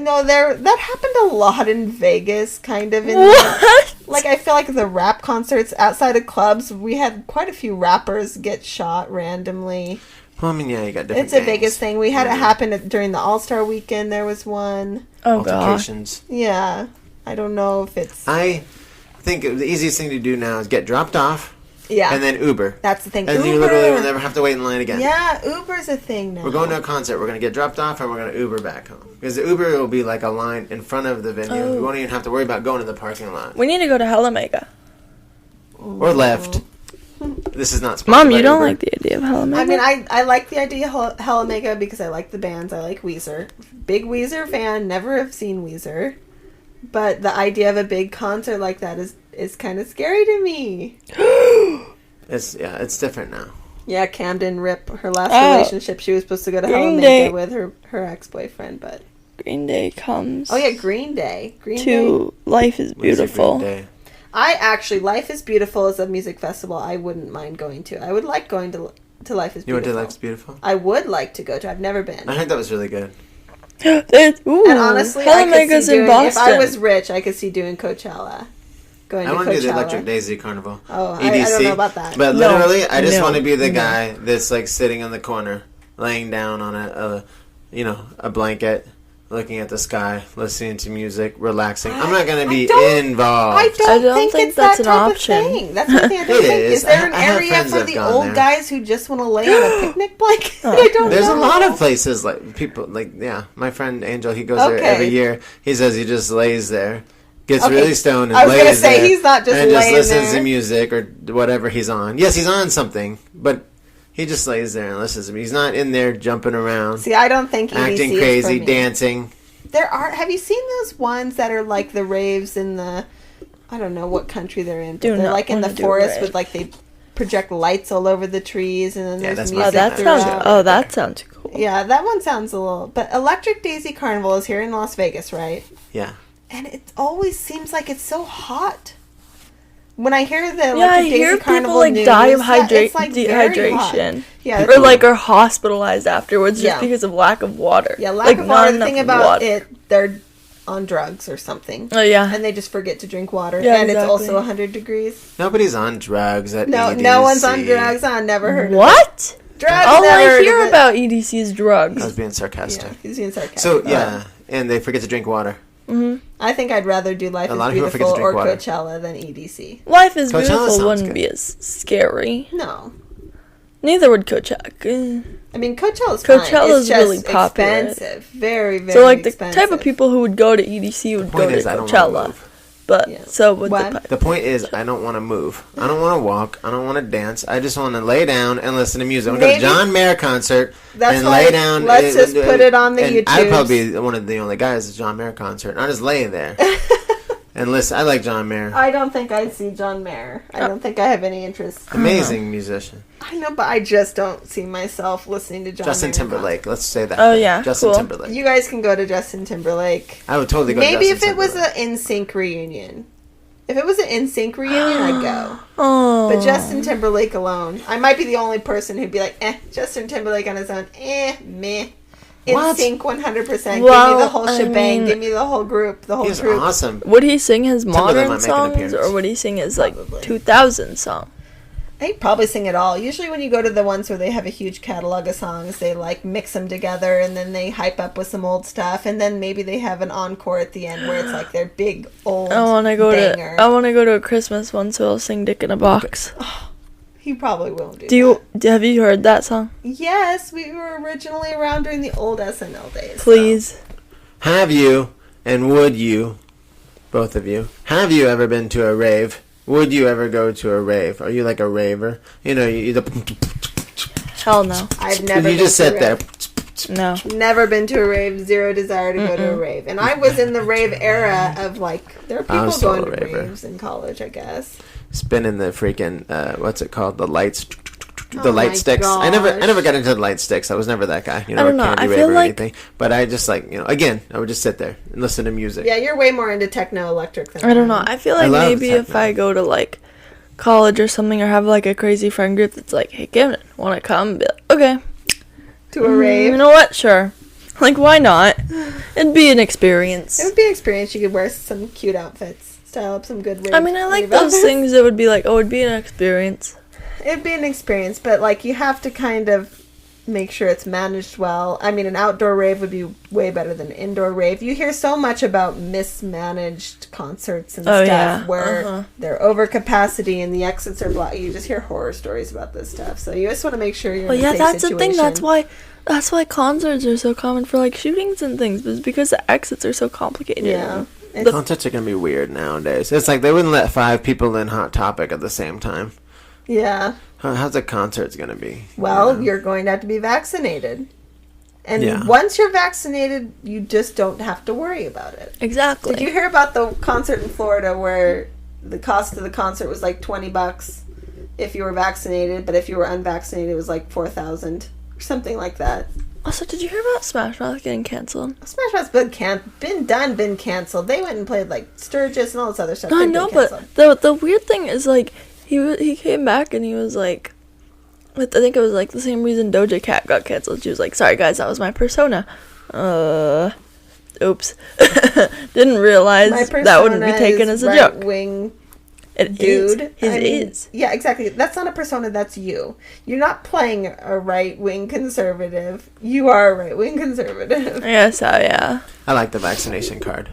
Speaker 1: No, that happened a lot in Vegas, kind of. I feel like the rap concerts outside of clubs, we had quite a few rappers get shot randomly.
Speaker 3: Well, I mean, you got different
Speaker 1: It's a Vegas thing. We had it happen during the All-Star weekend. There was one.
Speaker 2: Oh, gosh.
Speaker 1: Yeah. I don't know if it's...
Speaker 3: I think the easiest thing to do now is get dropped off.
Speaker 1: Yeah.
Speaker 3: And then Uber.
Speaker 1: That's the thing.
Speaker 3: And you literally will never have to wait in line again.
Speaker 1: Yeah, Uber's a thing now.
Speaker 3: We're going to a concert. We're going to get dropped off and we're going to Uber back home. Because the Uber will be like a line in front of the venue. Oh. We won't even have to worry about going to the parking lot.
Speaker 2: We need to go to Hella Mega.
Speaker 3: Or left. This is not sponsored
Speaker 2: Mom, you
Speaker 3: by
Speaker 2: don't
Speaker 3: Uber.
Speaker 2: like the idea of Hella Mega?
Speaker 1: I mean, I like the idea of Hella Mega because I like the bands. I like Weezer. Big Weezer fan. Never have seen Weezer. But the idea of a big concert like that is kind of scary to me.
Speaker 3: It's different now.
Speaker 1: Yeah, Camdyn rip her last relationship. She was supposed to go to Hella Mega with her ex-boyfriend, but
Speaker 2: Green Day comes.
Speaker 1: Oh yeah, Green Day.
Speaker 2: Life is Beautiful.
Speaker 1: Life is Beautiful is a music festival I wouldn't mind going to. I would like going to Life is Beautiful.
Speaker 3: You went to Life is Beautiful?
Speaker 1: I would like to go to. I've never been.
Speaker 3: I heard that was really good.
Speaker 1: And honestly,
Speaker 2: Hella Mega's in Boston.
Speaker 1: If I was rich, I could see doing Coachella.
Speaker 3: I want to do the Electric Daisy Carnival.
Speaker 1: Oh, I don't know about that.
Speaker 3: But literally, I just want to be the guy that's sitting in the corner, laying down on a blanket, looking at the sky, listening to music, relaxing. I'm not going to be involved.
Speaker 1: I don't think it's that's an option. That's the thing I don't think. Is there an area for the old guys who just want to lay on a picnic blanket? I don't know.
Speaker 3: There's a lot of places people my friend Angel, he goes there every year. He says he just lays there. Gets really stoned and lays there. I was going to say,
Speaker 1: he's not just laying
Speaker 3: there. And just listens to music or whatever he's on. Yes, he's on something, but he just lays there and listens to me. He's not in there jumping around.
Speaker 1: See, I don't think
Speaker 3: acting crazy, dancing.
Speaker 1: Have you seen those ones that are like the raves in the, I don't know what country they're in, but they're like in the forest with they project lights all over the trees and then there's music.
Speaker 2: That sounds cool.
Speaker 1: Yeah, that one sounds a little, but Electric Daisy Carnival is here in Las Vegas, right?
Speaker 3: Yeah.
Speaker 1: And it always seems like it's so hot. When I hear the
Speaker 2: I hear people like
Speaker 1: news,
Speaker 2: die of
Speaker 1: it's like
Speaker 2: dehydration.
Speaker 1: Yeah,
Speaker 2: or like are hospitalized afterwards just because of lack of water.
Speaker 1: Yeah, lack of water. The thing about they're on drugs or something.
Speaker 2: Oh yeah,
Speaker 1: and they just forget to drink water.
Speaker 2: Yeah,
Speaker 1: and
Speaker 2: exactly.
Speaker 1: It's also 100 degrees.
Speaker 3: Nobody's on drugs at EDC.
Speaker 1: No one's on drugs. I never heard
Speaker 2: what?
Speaker 1: of it. Drugs.
Speaker 2: All I hear about EDC is drugs.
Speaker 3: I was being sarcastic.
Speaker 1: Yeah, he's being sarcastic.
Speaker 3: So and they forget to drink water.
Speaker 2: Mm-hmm.
Speaker 1: I think I'd rather do Life is Beautiful or Coachella than EDC.
Speaker 2: Life is Beautiful wouldn't be as scary.
Speaker 1: No.
Speaker 2: Neither would Coachella.
Speaker 1: I mean, Coachella's
Speaker 2: really popular.
Speaker 1: Expensive. Very, very
Speaker 2: So, like, the
Speaker 1: expensive.
Speaker 2: type of people who would go to EDC would go to Coachella. But, so would
Speaker 3: the point is, I don't want to move. I don't want to walk. I don't want to dance. I just want to lay down and listen to music. I'm going to go to John Mayer concert and lay down.
Speaker 1: Let's just put it on the YouTube.
Speaker 3: I'd probably be one of the only guys at John Mayer concert. I'll just lay there and listen. I like John Mayer.
Speaker 1: I don't think I'd see John Mayer. I don't think I have any interest.
Speaker 3: Amazing musician.
Speaker 1: I know, but I just don't see myself listening to
Speaker 3: Justin Timberlake. Let's say that.
Speaker 2: Oh, yeah.
Speaker 3: Justin Timberlake.
Speaker 1: You guys can go to Justin Timberlake.
Speaker 3: I would totally go to
Speaker 1: Maybe
Speaker 3: Justin
Speaker 1: if it
Speaker 3: Timberlake.
Speaker 1: was an NSYNC reunion. If it was an NSYNC reunion, I'd go.
Speaker 2: Oh.
Speaker 1: But Justin Timberlake alone. I might be the only person who'd be like, Justin Timberlake on his own, meh. NSYNC 100%. Give me the whole shebang. Give me the whole group. The whole
Speaker 3: He's
Speaker 1: group.
Speaker 3: awesome.
Speaker 2: Would he sing his modern songs, or would he sing his, like, 2000 song?
Speaker 1: They probably sing it all. Usually when you go to the ones where they have a huge catalog of songs, they like mix them together and then they hype up with some old stuff and then maybe they have an encore at the end where it's like their big old banger.
Speaker 2: I want to go to a Christmas one, so I'll sing Dick in a Box.
Speaker 1: Oh, he probably won't do that.
Speaker 2: Have you heard that song?
Speaker 1: Yes, we were originally around during the old SNL days.
Speaker 2: Please.
Speaker 1: So.
Speaker 3: Have you, and would you, both of you, have you ever been to a rave? Would you ever go to a rave? Are you like a raver? You know,
Speaker 2: Hell no.
Speaker 1: I've never
Speaker 3: You just sit there.
Speaker 2: No.
Speaker 1: Never been to a rave. Zero desire to go to a rave. And I was in the rave era of like, there are people going to raves in college, I guess.
Speaker 3: Spinning the freaking, what's it called? The lights. The light sticks.
Speaker 1: Gosh.
Speaker 3: I never got into the light sticks. I was never that guy. You know,
Speaker 2: I don't know.
Speaker 3: candy
Speaker 2: I
Speaker 3: rave
Speaker 2: feel
Speaker 3: or
Speaker 2: like
Speaker 3: anything. But I just like, again, I would just sit there and listen to music.
Speaker 1: Yeah, you're way more into techno electric than
Speaker 2: I don't know. I feel like maybe if
Speaker 3: techno.
Speaker 2: I go to like college or something or have like a crazy friend group that's like, hey, Camdyn, want to come? Be like, okay.
Speaker 1: To a rave.
Speaker 2: You know what? Sure. Like, why not? It'd be an experience.
Speaker 1: It would be an experience. You could wear some cute outfits. Style up some good rave.
Speaker 2: I mean, I like those things that would be like, oh, it'd be an experience.
Speaker 1: It'd be an experience, but like you have to kind of make sure it's managed well. I mean, an outdoor rave would be way better than an indoor rave. You hear so much about mismanaged concerts and stuff where they're over capacity and the exits are blocked. You just hear horror stories about this stuff. So you just want to make sure you're in a safe
Speaker 2: that's
Speaker 1: situation.
Speaker 2: the thing. That's why concerts are so common for like shootings and things, is because the exits are so complicated.
Speaker 1: Yeah.
Speaker 3: Concerts are going to be weird nowadays. It's like they wouldn't let 5 people in Hot Topic at the same time.
Speaker 1: Yeah.
Speaker 3: How's the concerts going to be?
Speaker 1: Well, you're going to have to be vaccinated. And once you're vaccinated, you just don't have to worry about it.
Speaker 2: Exactly.
Speaker 1: Did you hear about the concert in Florida where the cost of the concert was like $20 if you were vaccinated, but if you were unvaccinated, it was like $4,000 or something like that?
Speaker 2: Also, did you hear about Smash Mouth getting canceled?
Speaker 1: Smash Mouth's been canceled. They went and played like Sturgis and all this other stuff.
Speaker 2: I know, but the weird thing is like he came back and he was like, I think it was like the same reason Doja Cat got canceled. She was like, sorry guys, that was my persona. Oops. Didn't realize that wouldn't be taken as a joke.
Speaker 1: Right-wing
Speaker 2: It
Speaker 1: dude.
Speaker 2: is.
Speaker 1: Yeah, exactly. That's not a persona, that's you. You're not playing a right-wing conservative. You are a right-wing conservative.
Speaker 2: Yes, yeah.
Speaker 3: I like the vaccination card.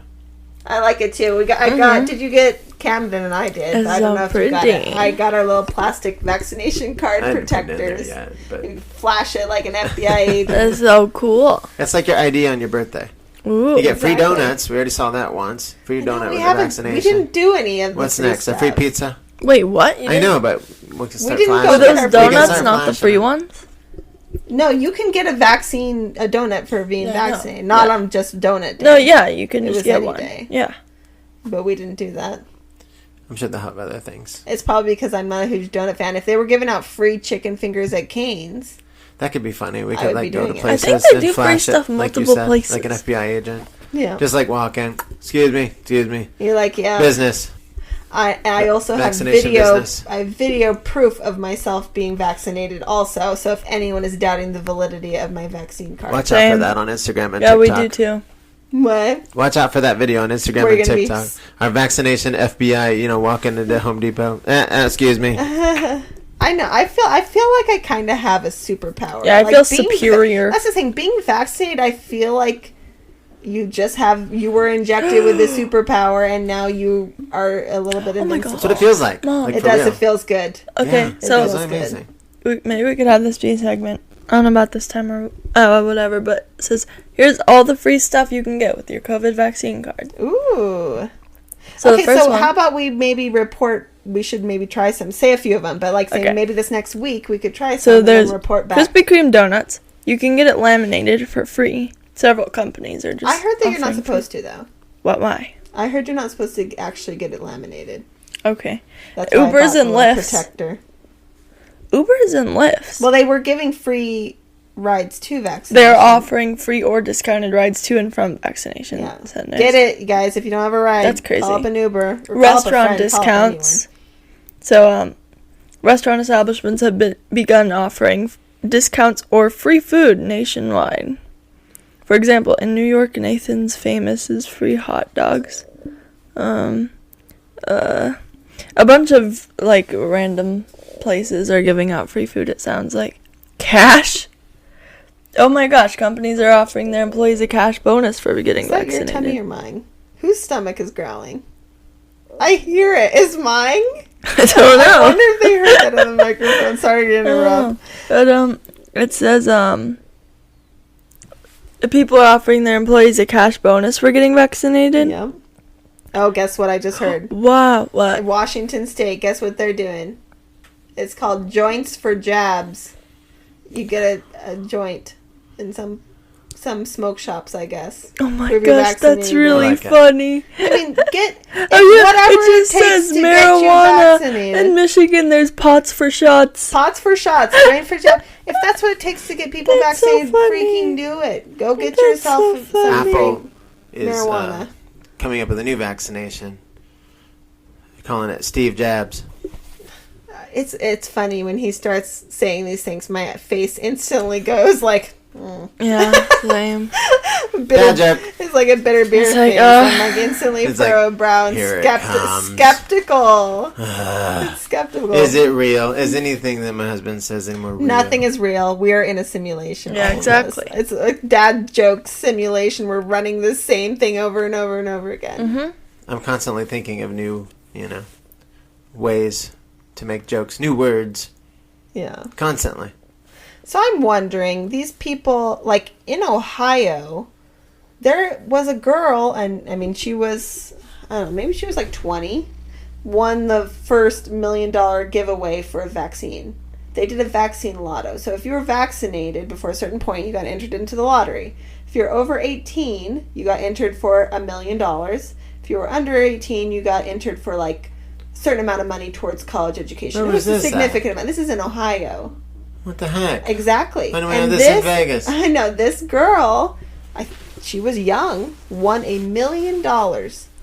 Speaker 1: I like it too. Did you get Camdyn and I did?
Speaker 2: It's
Speaker 1: I don't know if you got it.
Speaker 2: pretty.
Speaker 1: I got our little plastic vaccination card
Speaker 3: I haven't put it in there
Speaker 1: protectors.
Speaker 3: yet, but
Speaker 1: You flash it like an FBI agent.
Speaker 2: That's so cool.
Speaker 3: it's like your ID on your birthday.
Speaker 2: Ooh.
Speaker 3: You get free
Speaker 1: Exactly.
Speaker 3: donuts. We already saw that once. Free donut with a vaccination.
Speaker 1: We didn't do any of this.
Speaker 3: What's next? A free pizza?
Speaker 2: Wait, what?
Speaker 3: I know, but we can start
Speaker 1: didn't go
Speaker 3: flashing.
Speaker 2: Were
Speaker 1: get
Speaker 2: those
Speaker 1: our
Speaker 3: We can
Speaker 2: donuts
Speaker 3: start
Speaker 2: not the
Speaker 3: flashing
Speaker 2: free
Speaker 3: it.
Speaker 2: ones?
Speaker 1: No, you can get a donut for being
Speaker 2: Yeah, I know.
Speaker 1: vaccinated. Not
Speaker 2: Yeah.
Speaker 1: on just donut day.
Speaker 2: No, yeah, you can
Speaker 1: It
Speaker 2: just
Speaker 1: was
Speaker 2: get
Speaker 1: any
Speaker 2: one.
Speaker 1: day.
Speaker 2: Yeah.
Speaker 1: But we didn't do that.
Speaker 3: I'm sure they'll have other things.
Speaker 1: It's probably because I'm not a huge donut fan. If they were giving out free chicken fingers at Cane's,
Speaker 3: That could be funny. We
Speaker 1: I
Speaker 3: could
Speaker 1: would
Speaker 3: like
Speaker 1: be
Speaker 3: go to
Speaker 1: doing it.
Speaker 3: places
Speaker 2: I think they
Speaker 3: and
Speaker 2: do free
Speaker 3: flash
Speaker 2: stuff
Speaker 3: it, like you
Speaker 2: multiple
Speaker 3: said,
Speaker 2: places.
Speaker 3: like an FBI agent.
Speaker 1: yeah.
Speaker 3: Just like walk in. Excuse me.
Speaker 1: You're like, yeah.
Speaker 3: Business.
Speaker 1: I also have video proof of myself being vaccinated also. So if anyone is doubting the validity of my vaccine card.
Speaker 3: Watch out for that on Instagram and TikTok.
Speaker 2: Yeah, we do too.
Speaker 1: What?
Speaker 3: Watch out for that video on Instagram and TikTok. Our vaccination FBI, walking into Home Depot. Excuse me.
Speaker 1: I know. I feel like I kind of have a superpower.
Speaker 2: Yeah, I feel superior.
Speaker 1: That's the thing. Being vaccinated, I feel like you were injected with a superpower, and now you are a little bit invincible.
Speaker 3: That's what it feels like.
Speaker 2: Mom.
Speaker 1: It does. Real. It feels good.
Speaker 2: Okay,
Speaker 3: yeah,
Speaker 2: so
Speaker 3: it's amazing.
Speaker 2: Maybe we could have this be a segment. I don't know about this time or whatever, but it says, here's all the free stuff you can get with your COVID vaccine card.
Speaker 1: Ooh.
Speaker 2: So
Speaker 1: okay, so how about we maybe we should maybe try some, say a few of them, but like saying maybe this next week we could try some and report back.
Speaker 2: Krispy Kreme donuts. You can get it laminated for free. Several companies are just
Speaker 1: I heard that you're not supposed to, though.
Speaker 2: What, why?
Speaker 1: I heard you're not supposed to actually get it laminated.
Speaker 2: Okay.
Speaker 1: That's
Speaker 2: Ubers and Lyfts.
Speaker 1: Protector.
Speaker 2: Ubers and Lyfts.
Speaker 1: Well, they were giving free rides to vaccination.
Speaker 2: They're offering free or discounted rides to and from vaccination centers.
Speaker 1: Get it, you guys. If you don't have a ride,
Speaker 2: that's crazy.
Speaker 1: Call up an Uber.
Speaker 2: Restaurant discounts. So, restaurant establishments have begun offering discounts or free food nationwide. For example, in New York, Nathan's Famous is free hot dogs. A bunch of, random places are giving out free food, it sounds like. Cash? Oh my gosh, companies are offering their employees a cash bonus for getting vaccinated.
Speaker 1: Is that your tummy or mine? Whose stomach is growling? I hear it. Is mine?
Speaker 2: I don't know.
Speaker 1: I wonder if they heard that on the microphone. Sorry to interrupt.
Speaker 2: But, it says, people are offering their employees a cash bonus for getting vaccinated.
Speaker 1: Yep. Oh, guess what I just heard?
Speaker 2: Wow, what?
Speaker 1: Washington State, guess what they're doing? It's called Joints for Jabs. You get a joint in some smoke shops, I guess.
Speaker 2: Oh my gosh, that's really funny.
Speaker 1: I mean, whatever
Speaker 2: it just
Speaker 1: takes
Speaker 2: says
Speaker 1: to
Speaker 2: marijuana.
Speaker 1: Get you vaccinated.
Speaker 2: In Michigan, there's pots for shots.
Speaker 1: Pots for shots, joint for jabs. If that's what it takes to get people vaccinated, freaking do it. Go get yourself some
Speaker 3: Apple is
Speaker 1: marijuana.
Speaker 3: Coming up with a new vaccination. They're calling it Steve Jabs.
Speaker 1: It's funny when he starts saying these things. My face instantly goes like,
Speaker 2: yeah, same.
Speaker 1: It's like a bitter beer face. I'm instantly furrow brow and skeptical. Skeptical.
Speaker 3: Is it real? Is anything that my husband says anymore real?
Speaker 1: Nothing is real. We are in a simulation.
Speaker 2: Yeah, exactly.
Speaker 1: It's a dad joke simulation. We're running the same thing over and over and over again.
Speaker 2: Mm-hmm.
Speaker 3: I'm constantly thinking of new, ways to make jokes, new words.
Speaker 1: Yeah.
Speaker 3: Constantly.
Speaker 1: So I'm wondering, these people, like in Ohio, there was a girl, and I mean, she was, I don't know, maybe she was like 20, won the first $1 million giveaway for a vaccine. They did a vaccine lotto. So if you were vaccinated before a certain point, you got entered into the lottery. If you're over 18, you got entered for $1 million. If you were under 18, you got entered for like certain amount of money towards college education.
Speaker 3: Where
Speaker 1: it was
Speaker 3: was
Speaker 1: a significant amount. This is in Ohio.
Speaker 3: What the heck?
Speaker 1: Exactly.
Speaker 3: Why do we have this in Vegas?
Speaker 1: I know. This girl, she was young, won $1 million.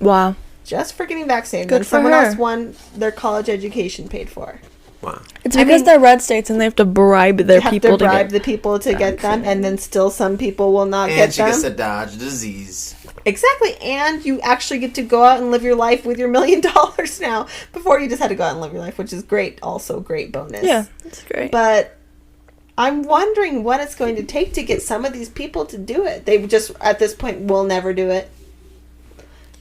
Speaker 2: Wow.
Speaker 1: Just for getting vaccinated.
Speaker 2: Good
Speaker 1: and
Speaker 2: for
Speaker 1: someone
Speaker 2: her.
Speaker 1: else won their college education paid for.
Speaker 3: Wow.
Speaker 2: It's because they're red states and they have to bribe their people to
Speaker 1: bribe the people to get them, and then still some people will not get them.
Speaker 3: And she gets to dodge disease.
Speaker 1: Exactly, and you actually get to go out and live your life with your $1 million now. Before, you just had to go out and live your life, which is great. Also, great bonus.
Speaker 2: Yeah, that's great.
Speaker 1: But I'm wondering what it's going to take to get some of these people to do it. They just, at this point, will never do it.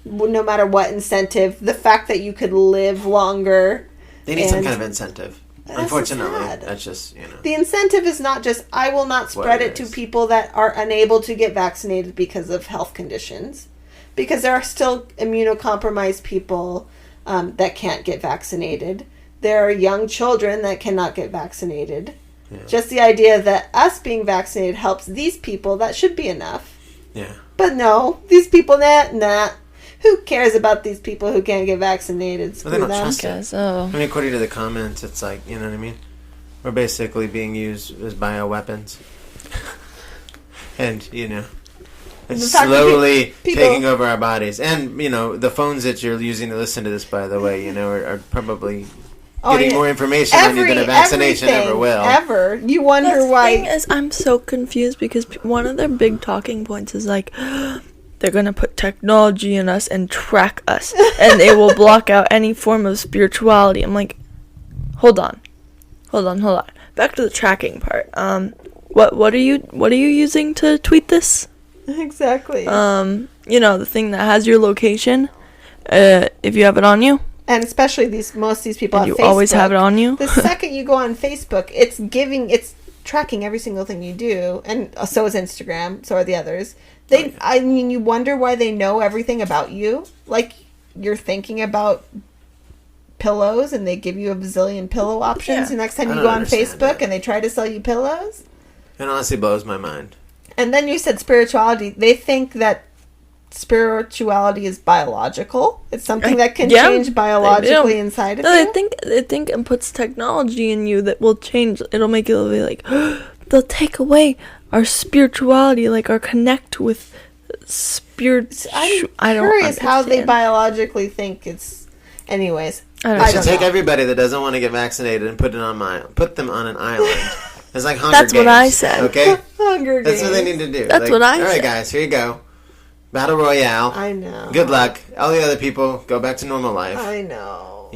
Speaker 1: No matter what incentive. The fact that you could live longer.
Speaker 3: They need some kind of incentive. Unfortunately, that's just,
Speaker 1: The incentive is not just, I will not spread it to people that are unable to get vaccinated because of health conditions. Because there are still immunocompromised people that can't get vaccinated. There are young children that cannot get vaccinated. Yeah. Just the idea that us being vaccinated helps these people, that should be enough.
Speaker 3: Yeah.
Speaker 1: But no, these people, nah. Who cares about these people who can't get vaccinated?
Speaker 3: Well, they don't trust
Speaker 2: it.
Speaker 3: I mean, according to the comments, it's like, you know what I mean? We're basically being used as bioweapons. And, It's slowly taking over our bodies. And, the phones that you're using to listen to this, by the way, are probably getting more information on you than a vaccination ever will.
Speaker 1: Ever. You wonder why.
Speaker 2: The thing is, I'm so confused because one of their big talking points is like, they're going to put technology in us and track us, and they will block out any form of spirituality. I'm like, hold on. Back to the tracking part. What are you using to tweet this?
Speaker 1: Exactly.
Speaker 2: The thing that has your location, if you have it on you.
Speaker 1: And especially most of these people
Speaker 2: and
Speaker 1: have
Speaker 2: you
Speaker 1: Facebook.
Speaker 2: Always have it on you.
Speaker 1: The second you go on Facebook, it's tracking every single thing you do, and so is Instagram, so are the others. You wonder why they know everything about you. Like, you're thinking about pillows, and they give you a bazillion pillow options. The next time you go on Facebook, and they try to sell you pillows.
Speaker 3: It honestly blows my mind. And
Speaker 1: then you said spirituality. They think that spirituality is biological. It's something that can change biologically inside of you.
Speaker 2: They think it puts technology in you that will change. It'll make you be like, they'll take away our spirituality, like our connect with spirit.
Speaker 1: I'm curious how they biologically think it's. Anyways, I
Speaker 3: should take everybody that doesn't want to get vaccinated and put them on an island. It's like Hunger Games.
Speaker 2: That's what I said.
Speaker 3: Okay,
Speaker 1: Hunger Games.
Speaker 3: That's what they need to do.
Speaker 2: That's what I said.
Speaker 3: All right, guys, here you go. Battle Royale.
Speaker 1: I know.
Speaker 3: Good luck. All the other people go back to normal life.
Speaker 1: I know.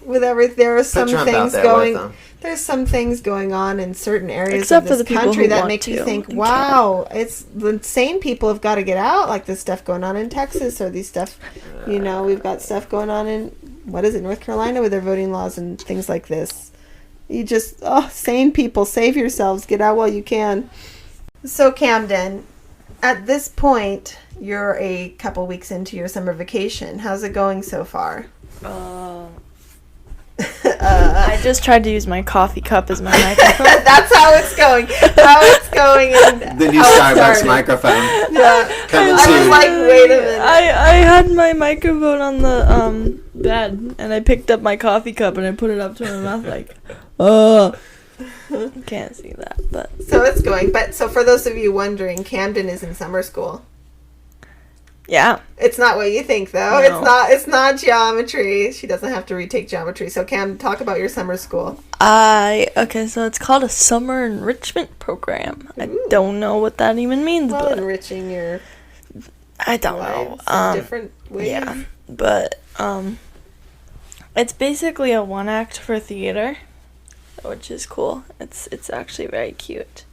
Speaker 3: With
Speaker 1: everything, there are some things going. There's some things going on in certain areas of this country that make you think, "Wow, it's the sane people have got to get out." Like this stuff going on in Texas, or these stuff. We've got stuff going on in North Carolina, with their voting laws and things like this. You just, sane people, save yourselves, get out while you can. So, Camdyn, at this point, you're a couple weeks into your summer vacation. How's it going so far?
Speaker 2: I just tried to use my coffee cup as my microphone.
Speaker 1: That's how it's going.
Speaker 3: The new Starbucks microphone.
Speaker 1: Yeah. I was like, wait a minute.
Speaker 2: I had my microphone on the bed, and I picked up my coffee cup and I put it up to my mouth like, can't see that, but.
Speaker 1: So it's going. So for those of you wondering, Camdyn is in summer school.
Speaker 2: Yeah.
Speaker 1: It's not what you think, though.
Speaker 2: No.
Speaker 1: It's not geometry. She doesn't have to retake geometry. So, Cam, talk about your summer school.
Speaker 2: Okay, so it's called a summer enrichment program. Ooh. I don't know what that even means.
Speaker 1: Well,
Speaker 2: but
Speaker 1: enriching your
Speaker 2: I don't know.
Speaker 1: Different ways.
Speaker 2: Yeah, but it's basically a one act for theater, which is cool. It's actually very cute.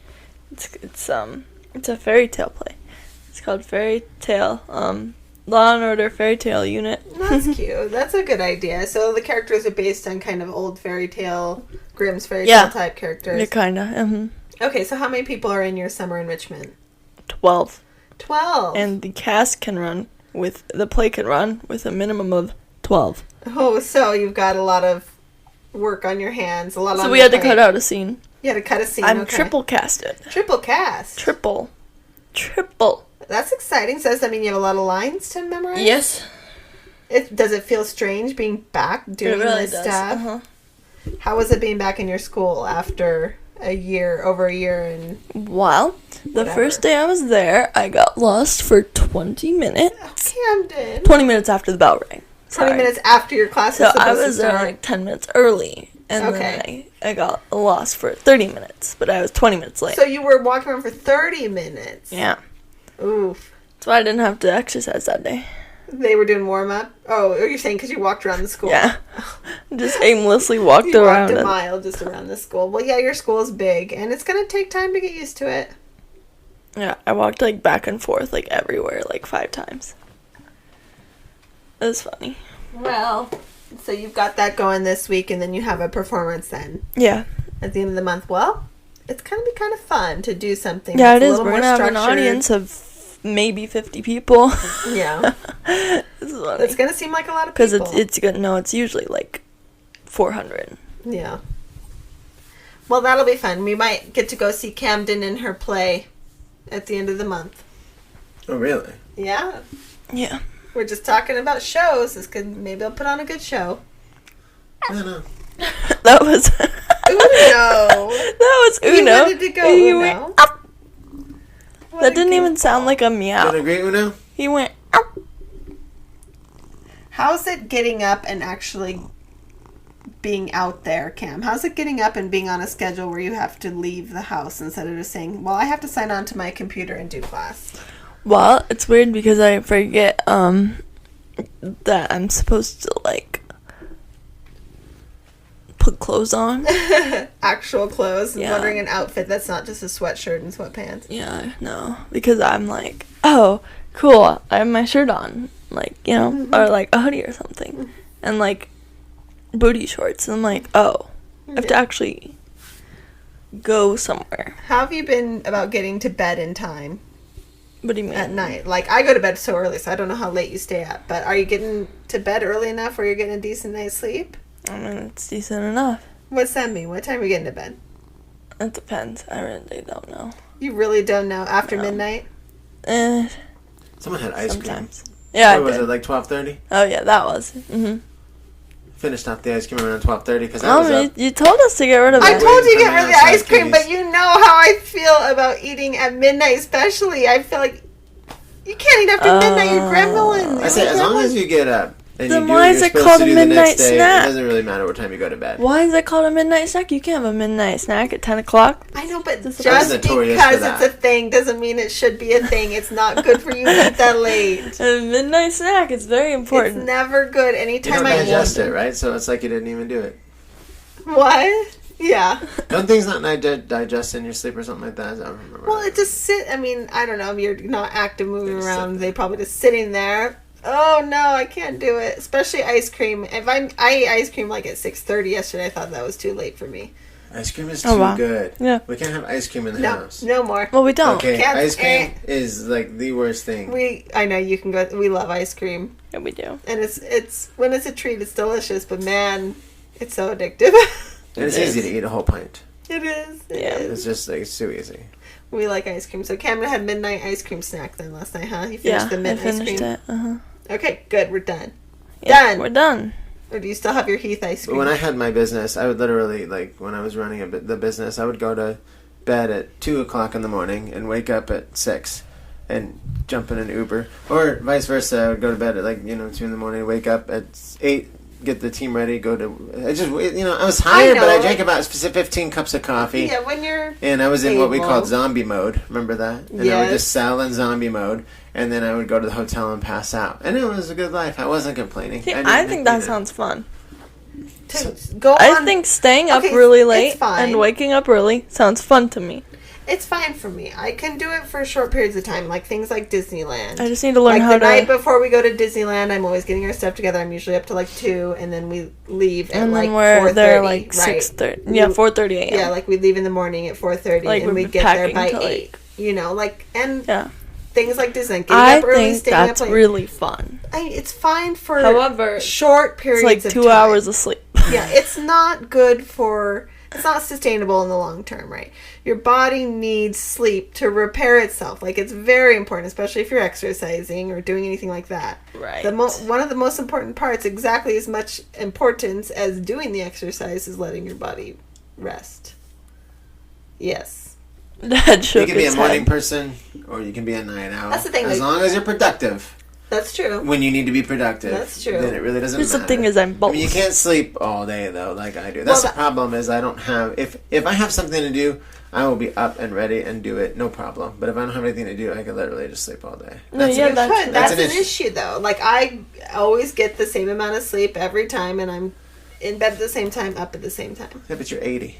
Speaker 2: It's a fairy tale play. It's called Fairy Tale, Law and Order Fairy Tale Unit.
Speaker 1: That's cute. That's a good idea. So the characters are based on kind of old fairy tale, Grimm's fairy tale type characters.
Speaker 2: Yeah, kind of. Mm-hmm.
Speaker 1: Okay, so how many people are in your summer enrichment?
Speaker 2: 12.
Speaker 1: 12.
Speaker 2: And the play can run with a minimum of 12.
Speaker 1: Oh, so you've got a lot of work on your hands.
Speaker 2: So we had to cut out a scene.
Speaker 1: You had to cut a scene.
Speaker 2: I'm triple casted.
Speaker 1: Triple cast.
Speaker 2: Triple.
Speaker 1: That's exciting. So does that mean you have a lot of lines to memorize?
Speaker 2: Yes.
Speaker 1: Does it feel strange being back doing this stuff? Uh-huh. How was it being back in your school after over a year and
Speaker 2: Well, the first day I was there, I got lost for 20 minutes.
Speaker 1: Oh, Camdyn.
Speaker 2: 20 minutes after the bell rang.
Speaker 1: 20 minutes after your class was supposed to start.
Speaker 2: So I was there like 10 minutes early. And then I got lost for 30 minutes, but I was 20 minutes late.
Speaker 1: So you were walking around for 30 minutes?
Speaker 2: Yeah.
Speaker 1: Oof.
Speaker 2: That's why I didn't have to exercise that day.
Speaker 1: They were doing warm-up? Oh, you're saying because you walked around the school?
Speaker 2: Yeah. Just aimlessly walked around.
Speaker 1: You walked a mile just around the school. Well, yeah, your school is big, and it's going to take time to get used to it.
Speaker 2: Yeah, I walked like back and forth like everywhere like 5 times. It was funny.
Speaker 1: Well, so you've got that going this week, and then you have a performance then.
Speaker 2: Yeah.
Speaker 1: At the end of the month. Well, it's going to be kind of fun to do something.
Speaker 2: Yeah, it is. We're going to have an audience of maybe 50 people.
Speaker 1: Yeah. It's going to seem like a lot of people.
Speaker 2: Because it's good. No, it's usually like 400.
Speaker 1: Yeah. Well, that'll be fun. We might get to go see Camdyn in her play at the end of the month.
Speaker 3: Oh, really?
Speaker 1: Yeah.
Speaker 2: Yeah.
Speaker 1: We're just talking about shows. Maybe I'll put on a good show.
Speaker 3: I don't know.
Speaker 2: That was
Speaker 1: Uno.
Speaker 2: That was Uno.
Speaker 1: You wanted to go Uno.
Speaker 2: That didn't even sound like a meow.
Speaker 3: You agree, Uno?
Speaker 2: He went, ow.
Speaker 1: How's it getting up and actually being out there, Cam? How's it getting up and being on a schedule where you have to leave the house instead of just saying, well, I have to sign on to my computer and do class?
Speaker 2: Well, it's weird because I forget that I'm supposed to, like, put clothes on.
Speaker 1: Actual clothes.
Speaker 2: Yeah.
Speaker 1: Wearing an outfit that's not just a sweatshirt and sweatpants.
Speaker 2: Yeah, no. Because I'm like, oh, cool, I have my shirt on. Like, you know, or like a hoodie or something. And like booty shorts. And I'm like, oh, I have to actually go somewhere.
Speaker 1: How have you been about getting to bed in time?
Speaker 2: What do you mean?
Speaker 1: At night. Like, I go to bed so early, so I don't know how late you stay up. But are you getting to bed early enough where you're getting a decent night's sleep?
Speaker 2: I mean, it's decent enough.
Speaker 1: What's that mean? What time are you getting to bed?
Speaker 2: It depends. I really don't know.
Speaker 1: You really don't know? After midnight?
Speaker 3: Someone had ice
Speaker 2: Sometimes.
Speaker 3: cream.
Speaker 2: Yeah,
Speaker 3: What was it, like 12:30?
Speaker 2: Oh, yeah, that was. Mm-hmm.
Speaker 3: Finished off the ice cream around 12:30 because I was up.
Speaker 2: You told us to get rid of it.
Speaker 1: I told you to get rid of the ice cream,
Speaker 3: Cookies.
Speaker 1: but you know how I feel about eating at midnight, especially. I feel like you can't eat after midnight. You're gremlin.
Speaker 3: I say, as long as you get up and
Speaker 2: Then
Speaker 3: you do
Speaker 2: why
Speaker 3: what
Speaker 2: is
Speaker 3: you're
Speaker 2: it
Speaker 3: supposed
Speaker 2: called
Speaker 3: to
Speaker 2: a
Speaker 3: do the
Speaker 2: midnight
Speaker 3: next day,
Speaker 2: snack?
Speaker 3: it doesn't really matter what time you go to bed.
Speaker 2: Why is it called a midnight snack? You can't have a midnight snack at 10 o'clock.
Speaker 1: I know, but just
Speaker 3: I'm
Speaker 1: because
Speaker 3: notorious for
Speaker 1: it's
Speaker 3: that.
Speaker 1: a thing doesn't mean it should be a thing. It's not good for you to eat that late.
Speaker 2: A midnight snack is very important.
Speaker 1: It's never good.
Speaker 3: You
Speaker 1: Anytime
Speaker 3: don't
Speaker 1: I
Speaker 3: digest it, right? So it's like you didn't even do it.
Speaker 1: What? Yeah.
Speaker 3: Don't things not digest in your sleep or something like that? I don't remember.
Speaker 1: Well, it just I mean, I don't know. If you're not active moving around, they probably just sitting there. Oh no, I can't do it. Especially ice cream. If I ate ice cream like at 6:30 yesterday, I thought that was too late for me.
Speaker 3: Ice cream is too good.
Speaker 2: Yeah.
Speaker 3: We can't have ice cream in the
Speaker 1: No,
Speaker 3: house.
Speaker 1: no more.
Speaker 2: Well, we don't.
Speaker 3: Okay,
Speaker 1: Can't-
Speaker 3: ice cream is like the worst thing.
Speaker 1: I know you can go. We love ice cream,
Speaker 2: Yeah, we do.
Speaker 1: and it's when it's a treat, it's delicious. But man, it's so addictive.
Speaker 3: And it's easy to eat a whole pint.
Speaker 1: It is.
Speaker 2: Yeah.
Speaker 3: It's just like, it's too easy.
Speaker 1: We like ice cream. So Camdyn had midnight ice cream snack then last night, huh? You finished
Speaker 2: Yeah,
Speaker 1: the
Speaker 2: I
Speaker 1: midnight ice
Speaker 2: finished
Speaker 1: cream.
Speaker 2: it. Uh-huh.
Speaker 1: Okay, good. We're done.
Speaker 2: Yeah,
Speaker 1: Done.
Speaker 2: we're done.
Speaker 1: Or do you still have your Heath ice
Speaker 3: But
Speaker 1: cream?
Speaker 3: when I had my business, I would literally, like, when I was running the business, I would go to bed at 2 o'clock in the morning and wake up at 6 and jump in an Uber. Or vice versa, I would go to bed at, like, 2 in the morning, wake up at 8, get the team ready, go to... I just, I was tired, but I drank about 15 cups of coffee.
Speaker 1: Yeah, when you're...
Speaker 3: And I was in what we
Speaker 1: able.
Speaker 3: called zombie mode. Remember that? And I would
Speaker 1: Yes.
Speaker 3: just settle in zombie mode, and then I would go to the hotel and pass out. And it was a good life. I wasn't complaining.
Speaker 2: See,
Speaker 3: didn't
Speaker 2: I think that
Speaker 3: need it.
Speaker 2: sounds fun.
Speaker 1: Go on.
Speaker 2: I think staying up
Speaker 1: Okay,
Speaker 2: really
Speaker 1: it's
Speaker 2: late
Speaker 1: fine.
Speaker 2: and waking up early sounds fun to me.
Speaker 1: It's fine for me. I can do it for short periods of time, like things like Disneyland.
Speaker 2: I just need to learn
Speaker 1: like
Speaker 2: how
Speaker 1: the
Speaker 2: to...
Speaker 1: night before we go to Disneyland, I'm always getting our stuff together. I'm usually up to like 2, and then we leave at
Speaker 2: and
Speaker 1: like
Speaker 2: then we're
Speaker 1: 4:30.
Speaker 2: there like
Speaker 1: right?
Speaker 2: 6:30. Yeah, 4:30 a.m.
Speaker 1: Yeah, like we leave in the morning at 4:30,
Speaker 2: Like,
Speaker 1: and
Speaker 2: we'd
Speaker 1: we
Speaker 2: be
Speaker 1: get there
Speaker 2: packing
Speaker 1: by
Speaker 2: to,
Speaker 1: 8. And
Speaker 2: Yeah.
Speaker 1: things like Disneyland. Getting
Speaker 2: I
Speaker 1: up early,
Speaker 2: think
Speaker 1: staying
Speaker 2: that's
Speaker 1: up late.
Speaker 2: really fun.
Speaker 1: It's fine for
Speaker 2: However,
Speaker 1: short
Speaker 2: It's
Speaker 1: periods
Speaker 2: like
Speaker 1: of
Speaker 2: 2
Speaker 1: time.
Speaker 2: hours of sleep.
Speaker 1: Yeah, it's not good for... It's not sustainable in the long term, right? Your body needs sleep to repair itself. Like, it's very important, especially if you're exercising or doing anything like that.
Speaker 2: Right.
Speaker 1: One of the most important parts, exactly as much importance as doing the exercise, is letting your body rest. Yes.
Speaker 2: Dad shook
Speaker 3: You can be a
Speaker 2: his
Speaker 3: morning
Speaker 2: head.
Speaker 3: person, or you can be a night owl.
Speaker 1: That's the thing,
Speaker 3: As
Speaker 1: like-
Speaker 3: long as you're productive.
Speaker 1: That's true.
Speaker 3: When you need to be productive.
Speaker 1: That's true.
Speaker 3: Then it really doesn't
Speaker 2: Here's
Speaker 3: matter.
Speaker 2: the thing is I'm both.
Speaker 3: I mean, you can't sleep all day, though, like I do. That's
Speaker 1: Well,
Speaker 3: the problem is I don't have... If I have something to do, I will be up and ready and do it, no problem. But if I don't have anything to do, I can literally just sleep all day.
Speaker 2: No,
Speaker 3: That's
Speaker 2: yeah,
Speaker 3: an
Speaker 2: that's
Speaker 3: issue.
Speaker 2: true.
Speaker 1: That's
Speaker 3: an
Speaker 1: an
Speaker 3: issue.
Speaker 1: issue, though. Like, I always get the same amount of sleep every time, and I'm in bed at the same time, up at the same time.
Speaker 3: Yeah, but you're 80.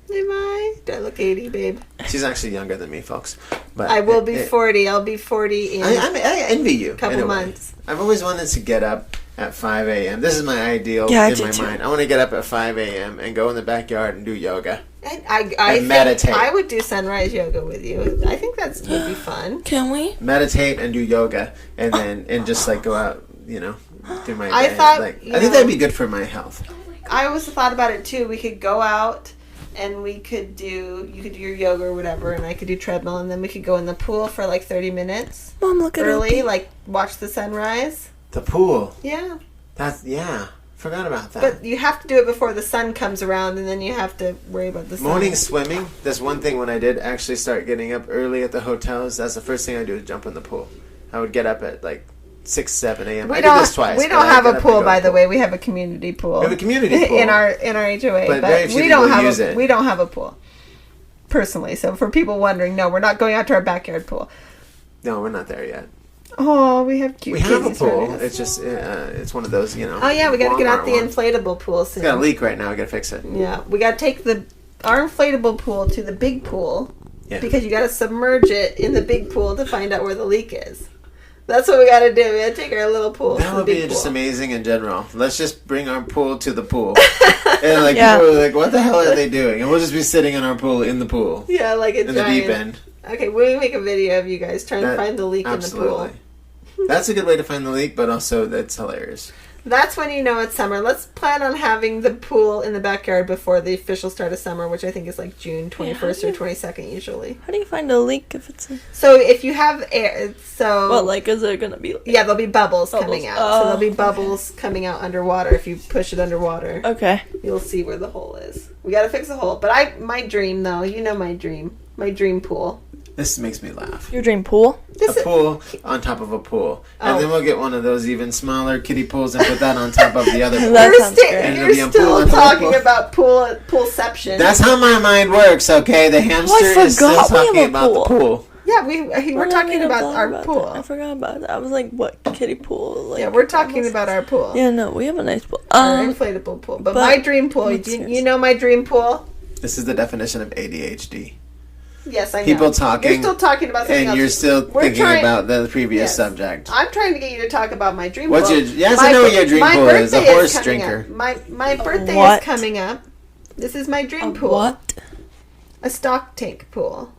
Speaker 1: Am I? Do I look 80, babe?
Speaker 3: She's actually younger than me, folks. But
Speaker 1: I will be 40. I'll be 40 in
Speaker 3: I envy you.
Speaker 1: a couple
Speaker 3: in a way.
Speaker 1: months.
Speaker 3: I've always wanted to get up at 5 a.m. This is my ideal
Speaker 2: Yeah, I
Speaker 3: in
Speaker 2: do
Speaker 3: my
Speaker 2: too.
Speaker 3: mind. I want to get up at 5 a.m. and go in the backyard and do yoga.
Speaker 1: I
Speaker 3: And meditate.
Speaker 1: think I would do sunrise yoga with you. I think that would be fun.
Speaker 2: Can we?
Speaker 3: Meditate and do yoga, and then and just like go out, do my.
Speaker 1: I
Speaker 3: day.
Speaker 1: thought,
Speaker 3: I
Speaker 1: you
Speaker 3: think
Speaker 1: know-
Speaker 3: that'd be good for my health.
Speaker 1: I always thought about it too. We could go out and you could do your yoga or whatever, and I could do treadmill, and then we could go in the pool for like 30 minutes
Speaker 2: Mom, look at
Speaker 1: early,
Speaker 2: Opie.
Speaker 1: like watch the sunrise.
Speaker 3: The pool.
Speaker 1: Yeah.
Speaker 3: Yeah. Forgot about that.
Speaker 1: But you have to do it before the sun comes around, and then you have to worry about the sun.
Speaker 3: Morning swimming. That's one thing when I did actually start getting up early at the hotels. That's the first thing I do is jump in the pool. I would get up at like 6, 7 a.m. I did this twice.
Speaker 1: We don't have a pool, by the way. We have a community pool.
Speaker 3: We have a community pool
Speaker 1: in our HOA,
Speaker 3: but
Speaker 1: we don't have a pool personally. So for people wondering, no, we're not going out to our backyard pool.
Speaker 3: No, we're not there yet.
Speaker 1: Oh, we have cute.
Speaker 3: We have a pool. It's just it's one of those, you know.
Speaker 1: Oh yeah, we got to get out the inflatable pool soon.
Speaker 3: It's got a leak right now. We got to fix it.
Speaker 1: Yeah, we got to take our inflatable pool to the big pool because you got to submerge it in the big pool to find out where the leak is. That's what we got to do. We got to take our little pool.
Speaker 3: That
Speaker 1: to
Speaker 3: would
Speaker 1: the big
Speaker 3: be
Speaker 1: pool.
Speaker 3: just amazing in general. Let's just bring our pool to the pool. And like people are like, what the hell are they doing? And we'll just be sitting in our pool in the pool.
Speaker 1: Yeah, like a
Speaker 3: in the deep end.
Speaker 1: Okay, we'll make a video of you guys trying to find the leak in the pool.
Speaker 3: That's a good way to find the leak, but also that's hilarious.
Speaker 1: That's when you know it's summer. Let's plan on having the pool in the backyard before the official start of summer, which I think is like June 21st or 22nd usually.
Speaker 2: How do you find a leak if it's
Speaker 1: So if you have air,
Speaker 2: well, like, is it gonna be
Speaker 1: yeah, there'll be bubbles coming out. So there'll be bubbles coming out underwater if you push it underwater.
Speaker 2: Okay.
Speaker 1: You'll see where the hole is. We gotta fix the hole. But my dream though, you know my dream pool.
Speaker 3: This makes me laugh.
Speaker 2: Your dream pool?
Speaker 3: A pool on top of a pool. And then we'll get one of those even smaller kiddie pools and put that on top of the other pool.
Speaker 1: You're still talking about poolception.
Speaker 3: That's how my mind works, okay? The hamster is still talking about the pool.
Speaker 1: Yeah, we're talking about our pool.
Speaker 2: I forgot about that. I was like, what kiddie pool? Like,
Speaker 1: yeah, we're talking about our pool.
Speaker 2: Yeah, no, we have a nice pool.
Speaker 1: Our inflatable pool. But my dream pool, you know my dream pool?
Speaker 3: This is the definition of ADHD.
Speaker 1: Yes, I know.
Speaker 3: People talking.
Speaker 1: You're still talking about something else.
Speaker 3: And you're still thinking about the previous subject.
Speaker 1: I'm trying to get you to talk about my dream
Speaker 3: pool. Yes, I know what your dream pool is. A horse drinker.
Speaker 1: My birthday is coming up. This is my dream pool.
Speaker 2: What?
Speaker 1: A stock tank pool.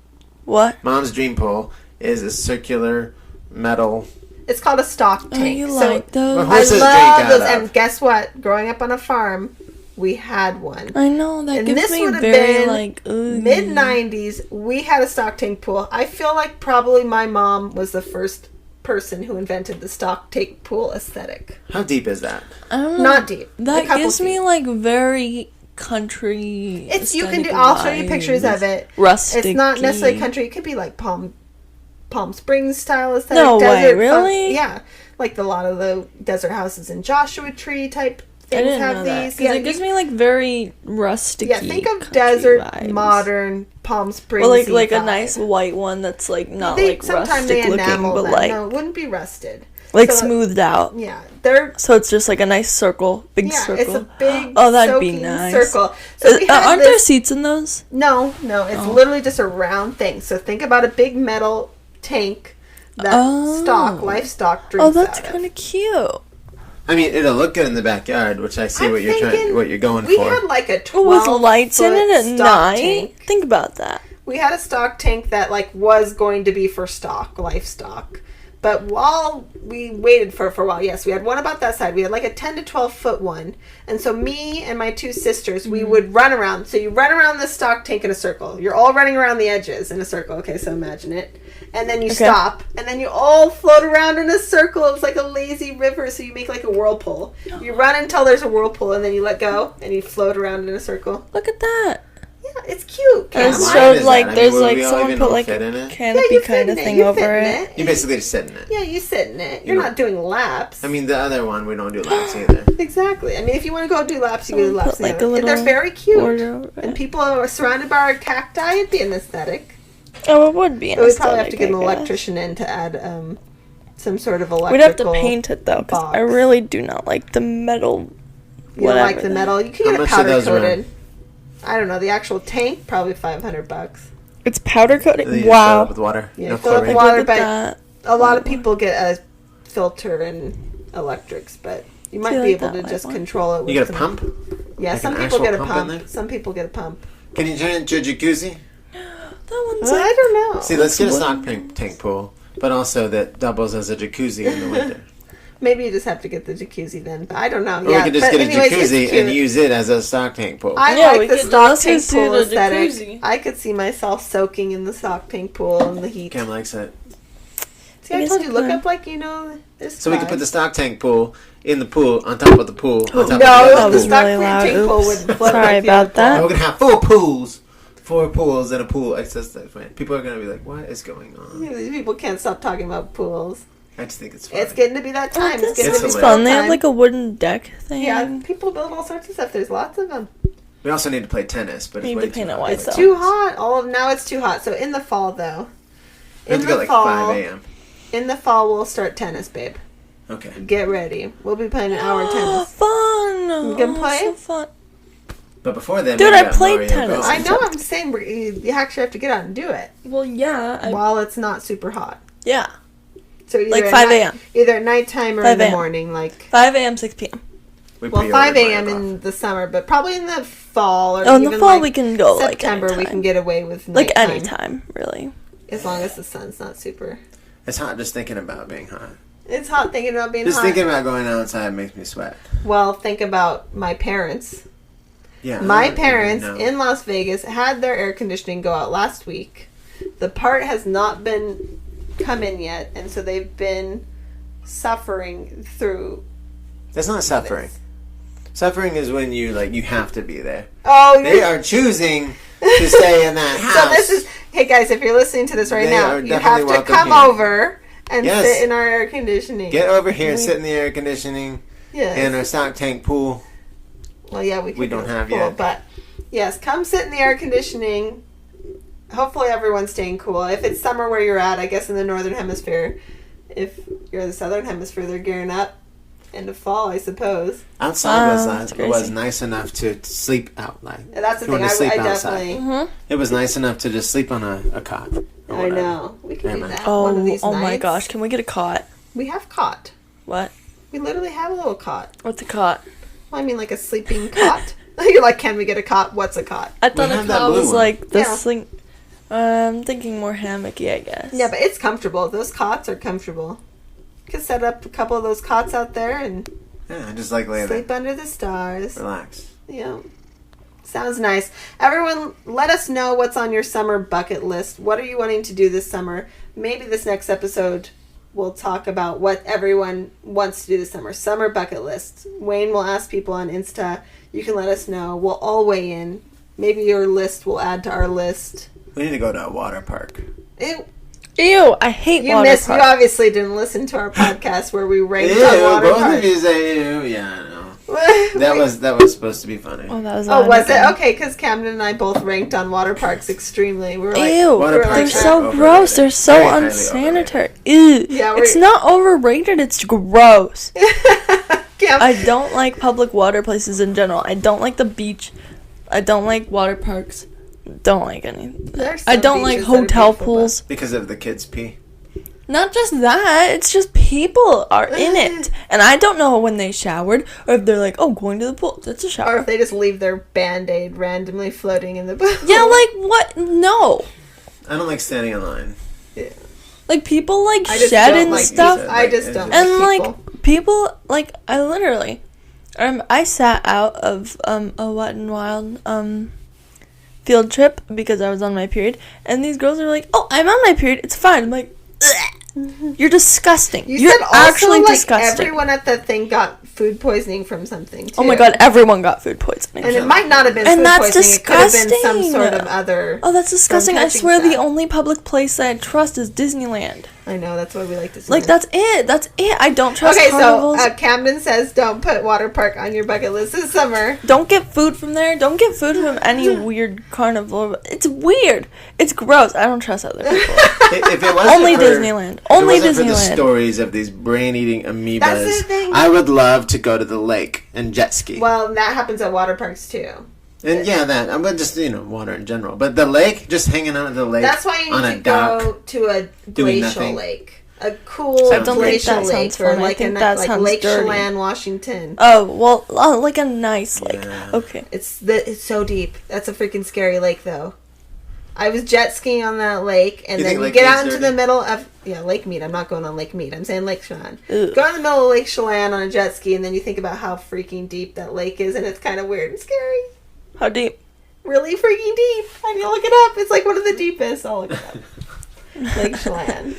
Speaker 2: What?
Speaker 3: Mom's dream pool is a circular metal.
Speaker 1: It's called a stock tank.
Speaker 2: Oh, you like those?
Speaker 3: I
Speaker 1: love those. And guess what? Growing up on a farm, we had one.
Speaker 2: I know, that
Speaker 1: and
Speaker 2: gives
Speaker 1: this
Speaker 2: me
Speaker 1: would have
Speaker 2: very,
Speaker 1: been mid-90s. We had a stock tank pool. I feel like probably my mom was the first person who invented the stock tank pool aesthetic.
Speaker 3: How deep is that?
Speaker 2: I don't know.
Speaker 1: Not deep.
Speaker 2: That gives me, like, very country.
Speaker 1: You can do. I'll show you pictures of it.
Speaker 2: Rustic.
Speaker 1: It's not necessarily country. It could be like Palm Springs style aesthetic.
Speaker 2: No way, really?
Speaker 1: Yeah, like a lot of the desert houses in Joshua Tree type.
Speaker 2: I didn't know that. Because it gives me, like, very rustic.
Speaker 1: Yeah, think of desert,
Speaker 2: vibes.
Speaker 1: Modern, Palm Springs.
Speaker 2: Well, like a nice white one that's, like, not, like, rustic looking, but, like...
Speaker 1: No, it wouldn't be rusted.
Speaker 2: Like, smoothed out.
Speaker 1: Yeah.
Speaker 2: So it's just, like, a nice circle. Big circle.
Speaker 1: It's a big,
Speaker 2: that'd be nice.
Speaker 1: Circle. So
Speaker 2: aren't there seats in those?
Speaker 1: No. It's literally just a round thing. So think about a big metal tank that livestock drinks
Speaker 2: out of. Oh, that's kind of cute.
Speaker 3: I mean, it'll look good in the backyard, which I see what you're going for.
Speaker 1: We had like a 12
Speaker 2: with lights in it at night.
Speaker 1: Tank.
Speaker 2: Think about that.
Speaker 1: We had a stock tank that like was going to be for livestock. But while we waited for a while, yes, we had one about that side. We had like a 10 to 12 foot one. And so me and my two sisters, we would run around. So you run around the stock tank in a circle. You're all running around the edges in a circle. Okay, so imagine it. And then you stop. And then you all float around in a circle. It's like a lazy river. So you make like a whirlpool. You run until there's a whirlpool. And then you let go. And you float around in a circle.
Speaker 2: Look at that.
Speaker 1: Yeah, it's cute.
Speaker 2: It showed like there's like someone put like a canopy kind of thing over it.
Speaker 3: You basically just sit in it.
Speaker 1: Yeah, you sit in it. You're not doing laps.
Speaker 3: I mean, the other one we don't do laps either.
Speaker 1: Exactly. I mean, if you want to go do laps, you go do laps. Like and they're very cute. And people are surrounded by our cacti. It'd be an aesthetic.
Speaker 2: Oh, it would be an aesthetic.
Speaker 1: We'd probably have to get an electrician in to add some sort of electrical.
Speaker 2: We'd have to paint it though, because I really do not like the metal.
Speaker 1: You don't like the metal? You can get it powder coated. I don't know. The actual tank, probably $500.
Speaker 2: It's powder coated?
Speaker 3: Wow. Fill it up with water.
Speaker 1: Yeah, fill it with water, but a lot of people get a filter and electrics, but you might be able to just control it with
Speaker 3: you get a pump?
Speaker 1: Yeah,
Speaker 3: like
Speaker 1: some people get a pump. Some people get a pump.
Speaker 3: Can you turn it into a jacuzzi?
Speaker 2: That one's
Speaker 1: I don't know.
Speaker 3: See, let's get a stock tank pool, but also that doubles as a jacuzzi in the winter.
Speaker 1: Maybe you just have to get the jacuzzi then. But I don't know.
Speaker 3: Or we could just get a jacuzzi and use it as a stock tank pool.
Speaker 1: I like the stock tank pool aesthetic. I could see myself soaking in the stock tank pool in the heat.
Speaker 3: Cam likes it.
Speaker 1: See, I told you, look up, like, this.
Speaker 3: So we could put the stock tank pool in the pool, on top of the pool, on top of the
Speaker 2: that
Speaker 3: other
Speaker 2: was
Speaker 3: pool.
Speaker 2: really loud. Oops. Sorry about that.
Speaker 3: And we're going to have 4 pools. 4 pools and a pool access. People are going to be like, what is going on?
Speaker 1: These people can't stop talking about pools.
Speaker 3: I just think it's fun.
Speaker 1: It's getting to be that time.
Speaker 2: It's fun. They have, like, a wooden deck thing.
Speaker 1: Yeah, people build all sorts of stuff. There's lots of them.
Speaker 3: We also need to play tennis, but it's way too hot.
Speaker 1: It's too hot. Now it's too hot. So in the fall, though.
Speaker 3: In the fall, 5 a.m.
Speaker 1: In the fall, we'll start tennis, babe.
Speaker 3: Okay.
Speaker 1: Get ready. We'll be playing an hour of tennis.
Speaker 2: Fun!
Speaker 1: You can play?
Speaker 2: So fun.
Speaker 3: But before then,
Speaker 2: dude, I played tennis.
Speaker 1: I know. I'm saying you actually have to get out and do it.
Speaker 2: Well, yeah.
Speaker 1: While it's not super hot.
Speaker 2: Yeah.
Speaker 1: So either
Speaker 2: like 5 a.m.
Speaker 1: Either at nighttime or in the morning, like
Speaker 2: 5 a.m., 6 p.m.
Speaker 1: Well, 5 a.m. in the summer, but probably in the fall or
Speaker 2: in
Speaker 1: even
Speaker 2: the fall
Speaker 1: like
Speaker 2: we can go
Speaker 1: September.
Speaker 2: Like
Speaker 1: we can get away with
Speaker 2: like
Speaker 1: nighttime.
Speaker 2: anytime, really.
Speaker 1: As long as the sun's not super.
Speaker 3: It's hot just thinking about being hot.
Speaker 1: It's hot thinking about being
Speaker 3: just
Speaker 1: hot.
Speaker 3: Just thinking about going outside makes me sweat.
Speaker 1: Well, think about my parents.
Speaker 3: Yeah.
Speaker 1: My parents in Las Vegas had their air conditioning go out last week. The part has not been come in yet, and so they've been suffering through.
Speaker 3: That's not suffering. Suffering is when you have to be there.
Speaker 1: Oh,
Speaker 3: they are choosing to stay in that house.
Speaker 1: So this is, hey guys, if you're listening to this right now, you have to come over and sit in our air conditioning.
Speaker 3: Get over here and sit in the air conditioning.
Speaker 1: Yes.
Speaker 3: In our stock tank pool.
Speaker 1: Well, yeah, we don't have yet. But yes, come sit in the air conditioning. Hopefully everyone's staying cool. If it's summer where you're at, I guess in the northern hemisphere. If you're in the southern hemisphere, they're gearing up. Into fall, I suppose.
Speaker 3: Outside it was nice enough to sleep out.
Speaker 1: That's the thing. I definitely.
Speaker 2: Mm-hmm.
Speaker 3: It was nice enough to just sleep on a cot.
Speaker 1: I know. We can do that.
Speaker 2: Oh,
Speaker 1: one of these nights.
Speaker 2: My gosh! Can we get a cot?
Speaker 1: We have cot.
Speaker 2: What?
Speaker 1: We literally have a little cot.
Speaker 2: What's a cot?
Speaker 1: Well, I mean, like a sleeping cot. You're like, can we get a cot? What's a cot?
Speaker 2: I thought a cot was like the sling. I'm thinking more hammocky, I guess.
Speaker 1: Yeah, but it's comfortable. Those cots are comfortable. You could set up a couple of those cots out there and
Speaker 3: just lay there.
Speaker 1: Sleep under the stars.
Speaker 3: Relax.
Speaker 1: Yeah. Sounds nice. Everyone, let us know what's on your summer bucket list. What are you wanting to do this summer? Maybe this next episode we'll talk about what everyone wants to do this summer. Summer bucket list. Wayne will ask people on Insta. You can let us know. We'll all weigh in. Maybe your list will add to our list.
Speaker 3: We need to go to a water park.
Speaker 2: Ew, I hate water parks.
Speaker 1: You obviously didn't listen to our podcast where we ranked on water parks.
Speaker 3: Both of you say ew. Yeah, I know. That was supposed to be funny.
Speaker 2: Oh, that was.
Speaker 1: Oh, was it? Okay, because Camdyn and I both ranked on water parks extremely. We were like,
Speaker 2: ew, they're so gross. They're so unsanitary. Ew. Yeah, it's not overrated. It's gross. I don't like public water places in general. I don't like the beach. I don't like water parks. Don't like any. I don't like hotel pools.
Speaker 3: Because of the kids' pee?
Speaker 2: Not just that. It's just people are in it. And I don't know when they showered. Or if they're like, oh, going to the pool. That's a shower.
Speaker 1: Or if they just leave their Band-Aid randomly floating in the pool.
Speaker 2: Yeah, like, what? No.
Speaker 3: I don't like standing in line.
Speaker 1: Yeah.
Speaker 2: Like, people, like, shed and stuff.
Speaker 1: I just don't
Speaker 2: and, like, people, like, I literally... I sat out of a Wet n Wild field trip because I was on my period, and these girls are like, "Oh, I'm on my period. It's fine." I'm like, "You're disgusting. You're actually disgusting."
Speaker 1: Everyone at that thing got food poisoning from something too.
Speaker 2: Oh my god, everyone got food poisoning.
Speaker 1: And it might not have been food poisoning. Disgusting. It could have been some sort of other.
Speaker 2: Oh, that's disgusting. I swear the only public place that I trust is Disneyland.
Speaker 1: I know, that's why we like to see.
Speaker 2: Like, that's it. That's it. I don't trust carnivals.
Speaker 1: So Camdyn says don't put water park on your bucket list this summer.
Speaker 2: Don't get food from there. Don't get food from any weird carnival. It's weird. It's gross. I don't trust other people.
Speaker 3: If it wasn't
Speaker 2: Only Disneyland. Only Disneyland. For the
Speaker 3: stories of these brain-eating amoebas, I would love to go to the lake and jet ski.
Speaker 1: Well, that happens at water parks too.
Speaker 3: And that, but just, water in general. But the lake, just hanging out at the lake.
Speaker 1: That's why you need to go to a glacial lake. A cool glacial lake. Or like Lake Chelan, Washington.
Speaker 2: Oh, well, like a nice lake. Yeah. Okay.
Speaker 1: It's so deep. That's a freaking scary lake, though. I was jet skiing on that lake, and then you get out into the middle of... Yeah, Lake Mead. I'm not going on Lake Mead. I'm saying Lake Chelan. Go in the middle of Lake Chelan on a jet ski, and then you think about how freaking deep that lake is, and it's kind of weird and scary.
Speaker 2: How deep?
Speaker 1: Really freaking deep. And you look it up. It's like one of the deepest. I'll look it up. Lake Chelan.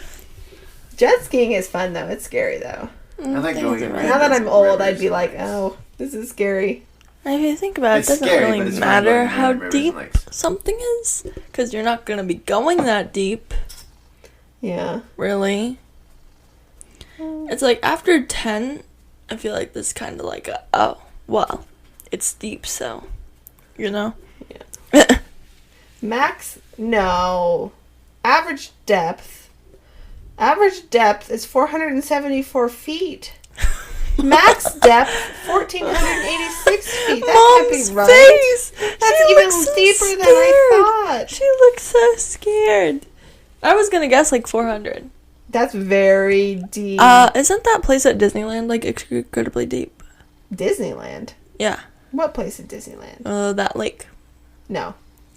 Speaker 1: Jet skiing is fun, though. It's scary, though.
Speaker 3: I like going around.
Speaker 1: Now that I'm old, I'd be like, oh, this is scary.
Speaker 2: If you think about it, it doesn't really matter how deep something is. Because you're not going to be going that deep.
Speaker 1: Yeah.
Speaker 2: Really. It's like after 10, I feel like this kind of like it's deep, so,
Speaker 1: Yeah. Max? No. Average depth is 474 feet. Max depth, 1,486 feet. That can't be right.
Speaker 2: Face.
Speaker 1: That's even deeper than I thought.
Speaker 2: She looks so scared. I was gonna guess like 400.
Speaker 1: That's very deep.
Speaker 2: Isn't that place at Disneyland like incredibly deep?
Speaker 1: Disneyland?
Speaker 2: Yeah.
Speaker 1: What place at Disneyland?
Speaker 2: That lake.
Speaker 1: No.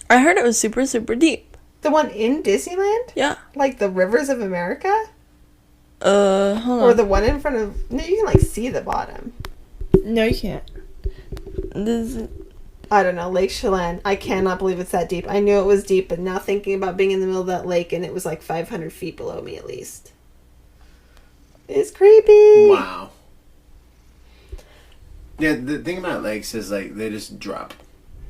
Speaker 2: I heard it was super, super deep.
Speaker 1: The one in Disneyland?
Speaker 2: Yeah.
Speaker 1: Like the Rivers of America?
Speaker 2: Hold on.
Speaker 1: Or the one in front of... No, you can, like, see the bottom.
Speaker 2: No, you can't.
Speaker 1: I don't know. Lake Chelan. I cannot believe it's that deep. I knew it was deep, but now thinking about being in the middle of that lake and it was like 500 feet below me at least. It's creepy.
Speaker 3: Wow. Yeah, the thing about lakes is, like, they just drop.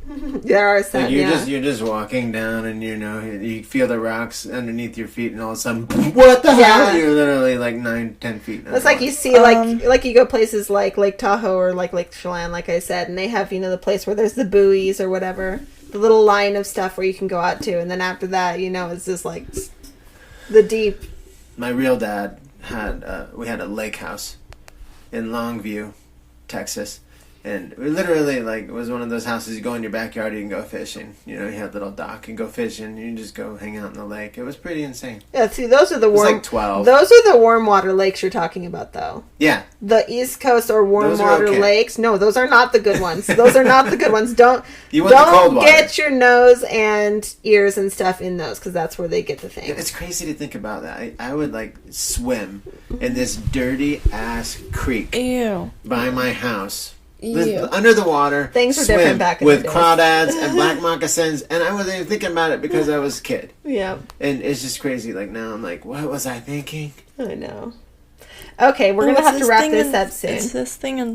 Speaker 1: There are some,
Speaker 3: like you're just walking down and you feel the rocks underneath your feet and all of a sudden what the hell, you're literally like 9-10 feet
Speaker 1: it's like you see like you go places like Lake Tahoe or like Lake Chelan, like I said, and they have the place where there's the buoys or whatever, the little line of stuff where you can go out to, and then after that it's just like the deep.
Speaker 3: My real dad we had a lake house in Longview, Texas. And we literally, like, it was one of those houses, you go in your backyard, you can go fishing. You had a little dock, and go fishing, you can just go hang out in the lake. It was pretty insane.
Speaker 1: Yeah, see, those are the warm...
Speaker 3: It was like 12.
Speaker 1: Those are the warm water lakes you're talking about, though.
Speaker 3: Yeah.
Speaker 1: The East Coast or warm water lakes. No, those are not the good ones. Those are not the good ones. Don't get your nose and ears and stuff in those, because that's where they get the thing.
Speaker 3: Yeah, it's crazy to think about that. I would, like, swim in this dirty-ass creek by my house. Under the water,
Speaker 1: things were different back in
Speaker 3: with
Speaker 1: the days.
Speaker 3: crawdads and black moccasins, and I wasn't even thinking about it because I was a kid.
Speaker 1: Yeah,
Speaker 3: and it's just crazy. Like now, I'm like, what was I thinking?
Speaker 1: I know. Okay, we're gonna have to wrap this up soon.
Speaker 2: It's this thing in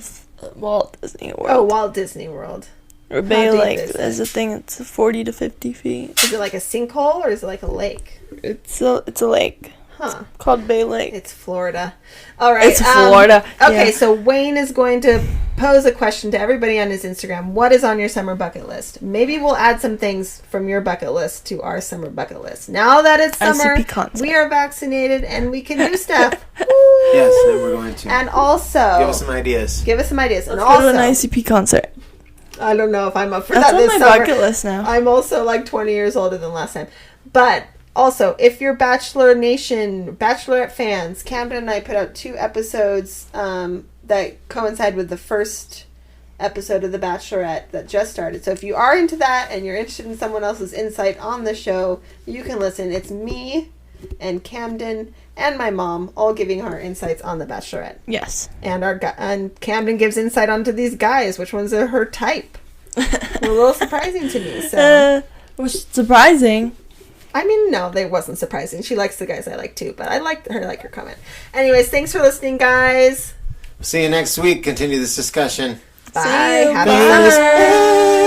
Speaker 2: Walt Disney World.
Speaker 1: Oh, Walt Disney World.
Speaker 2: Or Bay Lake. There's a thing. It's 40 to 50 feet.
Speaker 1: Is it like a sinkhole or is it like a lake?
Speaker 2: It's a lake.
Speaker 1: Huh.
Speaker 2: Called Bay Lake.
Speaker 1: It's Florida. All right.
Speaker 2: It's Florida.
Speaker 1: Okay, so Wayne is going to pose a question to everybody on his Instagram. What is on your summer bucket list? Maybe we'll add some things from your bucket list to our summer bucket list. Now that it's summer, we are vaccinated and we can do stuff.
Speaker 3: Yes, and we're going to.
Speaker 1: And also...
Speaker 3: Give us some ideas.
Speaker 1: And
Speaker 2: Let's
Speaker 1: also...
Speaker 2: go to an ICP concert.
Speaker 1: I don't know if I'm up for
Speaker 2: that
Speaker 1: this
Speaker 2: summer. That's on my bucket list now.
Speaker 1: I'm also like 20 years older than last time. But... Also, if you're Bachelor Nation, Bachelorette fans, Camdyn and I put out 2 episodes that coincide with the first episode of The Bachelorette that just started. So if you are into that and you're interested in someone else's insight on the show, you can listen. It's me and Camdyn and my mom all giving our insights on The Bachelorette.
Speaker 2: Yes.
Speaker 1: And and Camdyn gives insight onto these guys, which ones are her type. A little surprising to me. So.
Speaker 2: Which is surprising.
Speaker 1: I mean, no, they wasn't surprising. She likes the guys I like too, but I like her comment. Anyways, thanks for listening, guys.
Speaker 3: See you next week. Continue this discussion.
Speaker 1: Bye. Happy summer.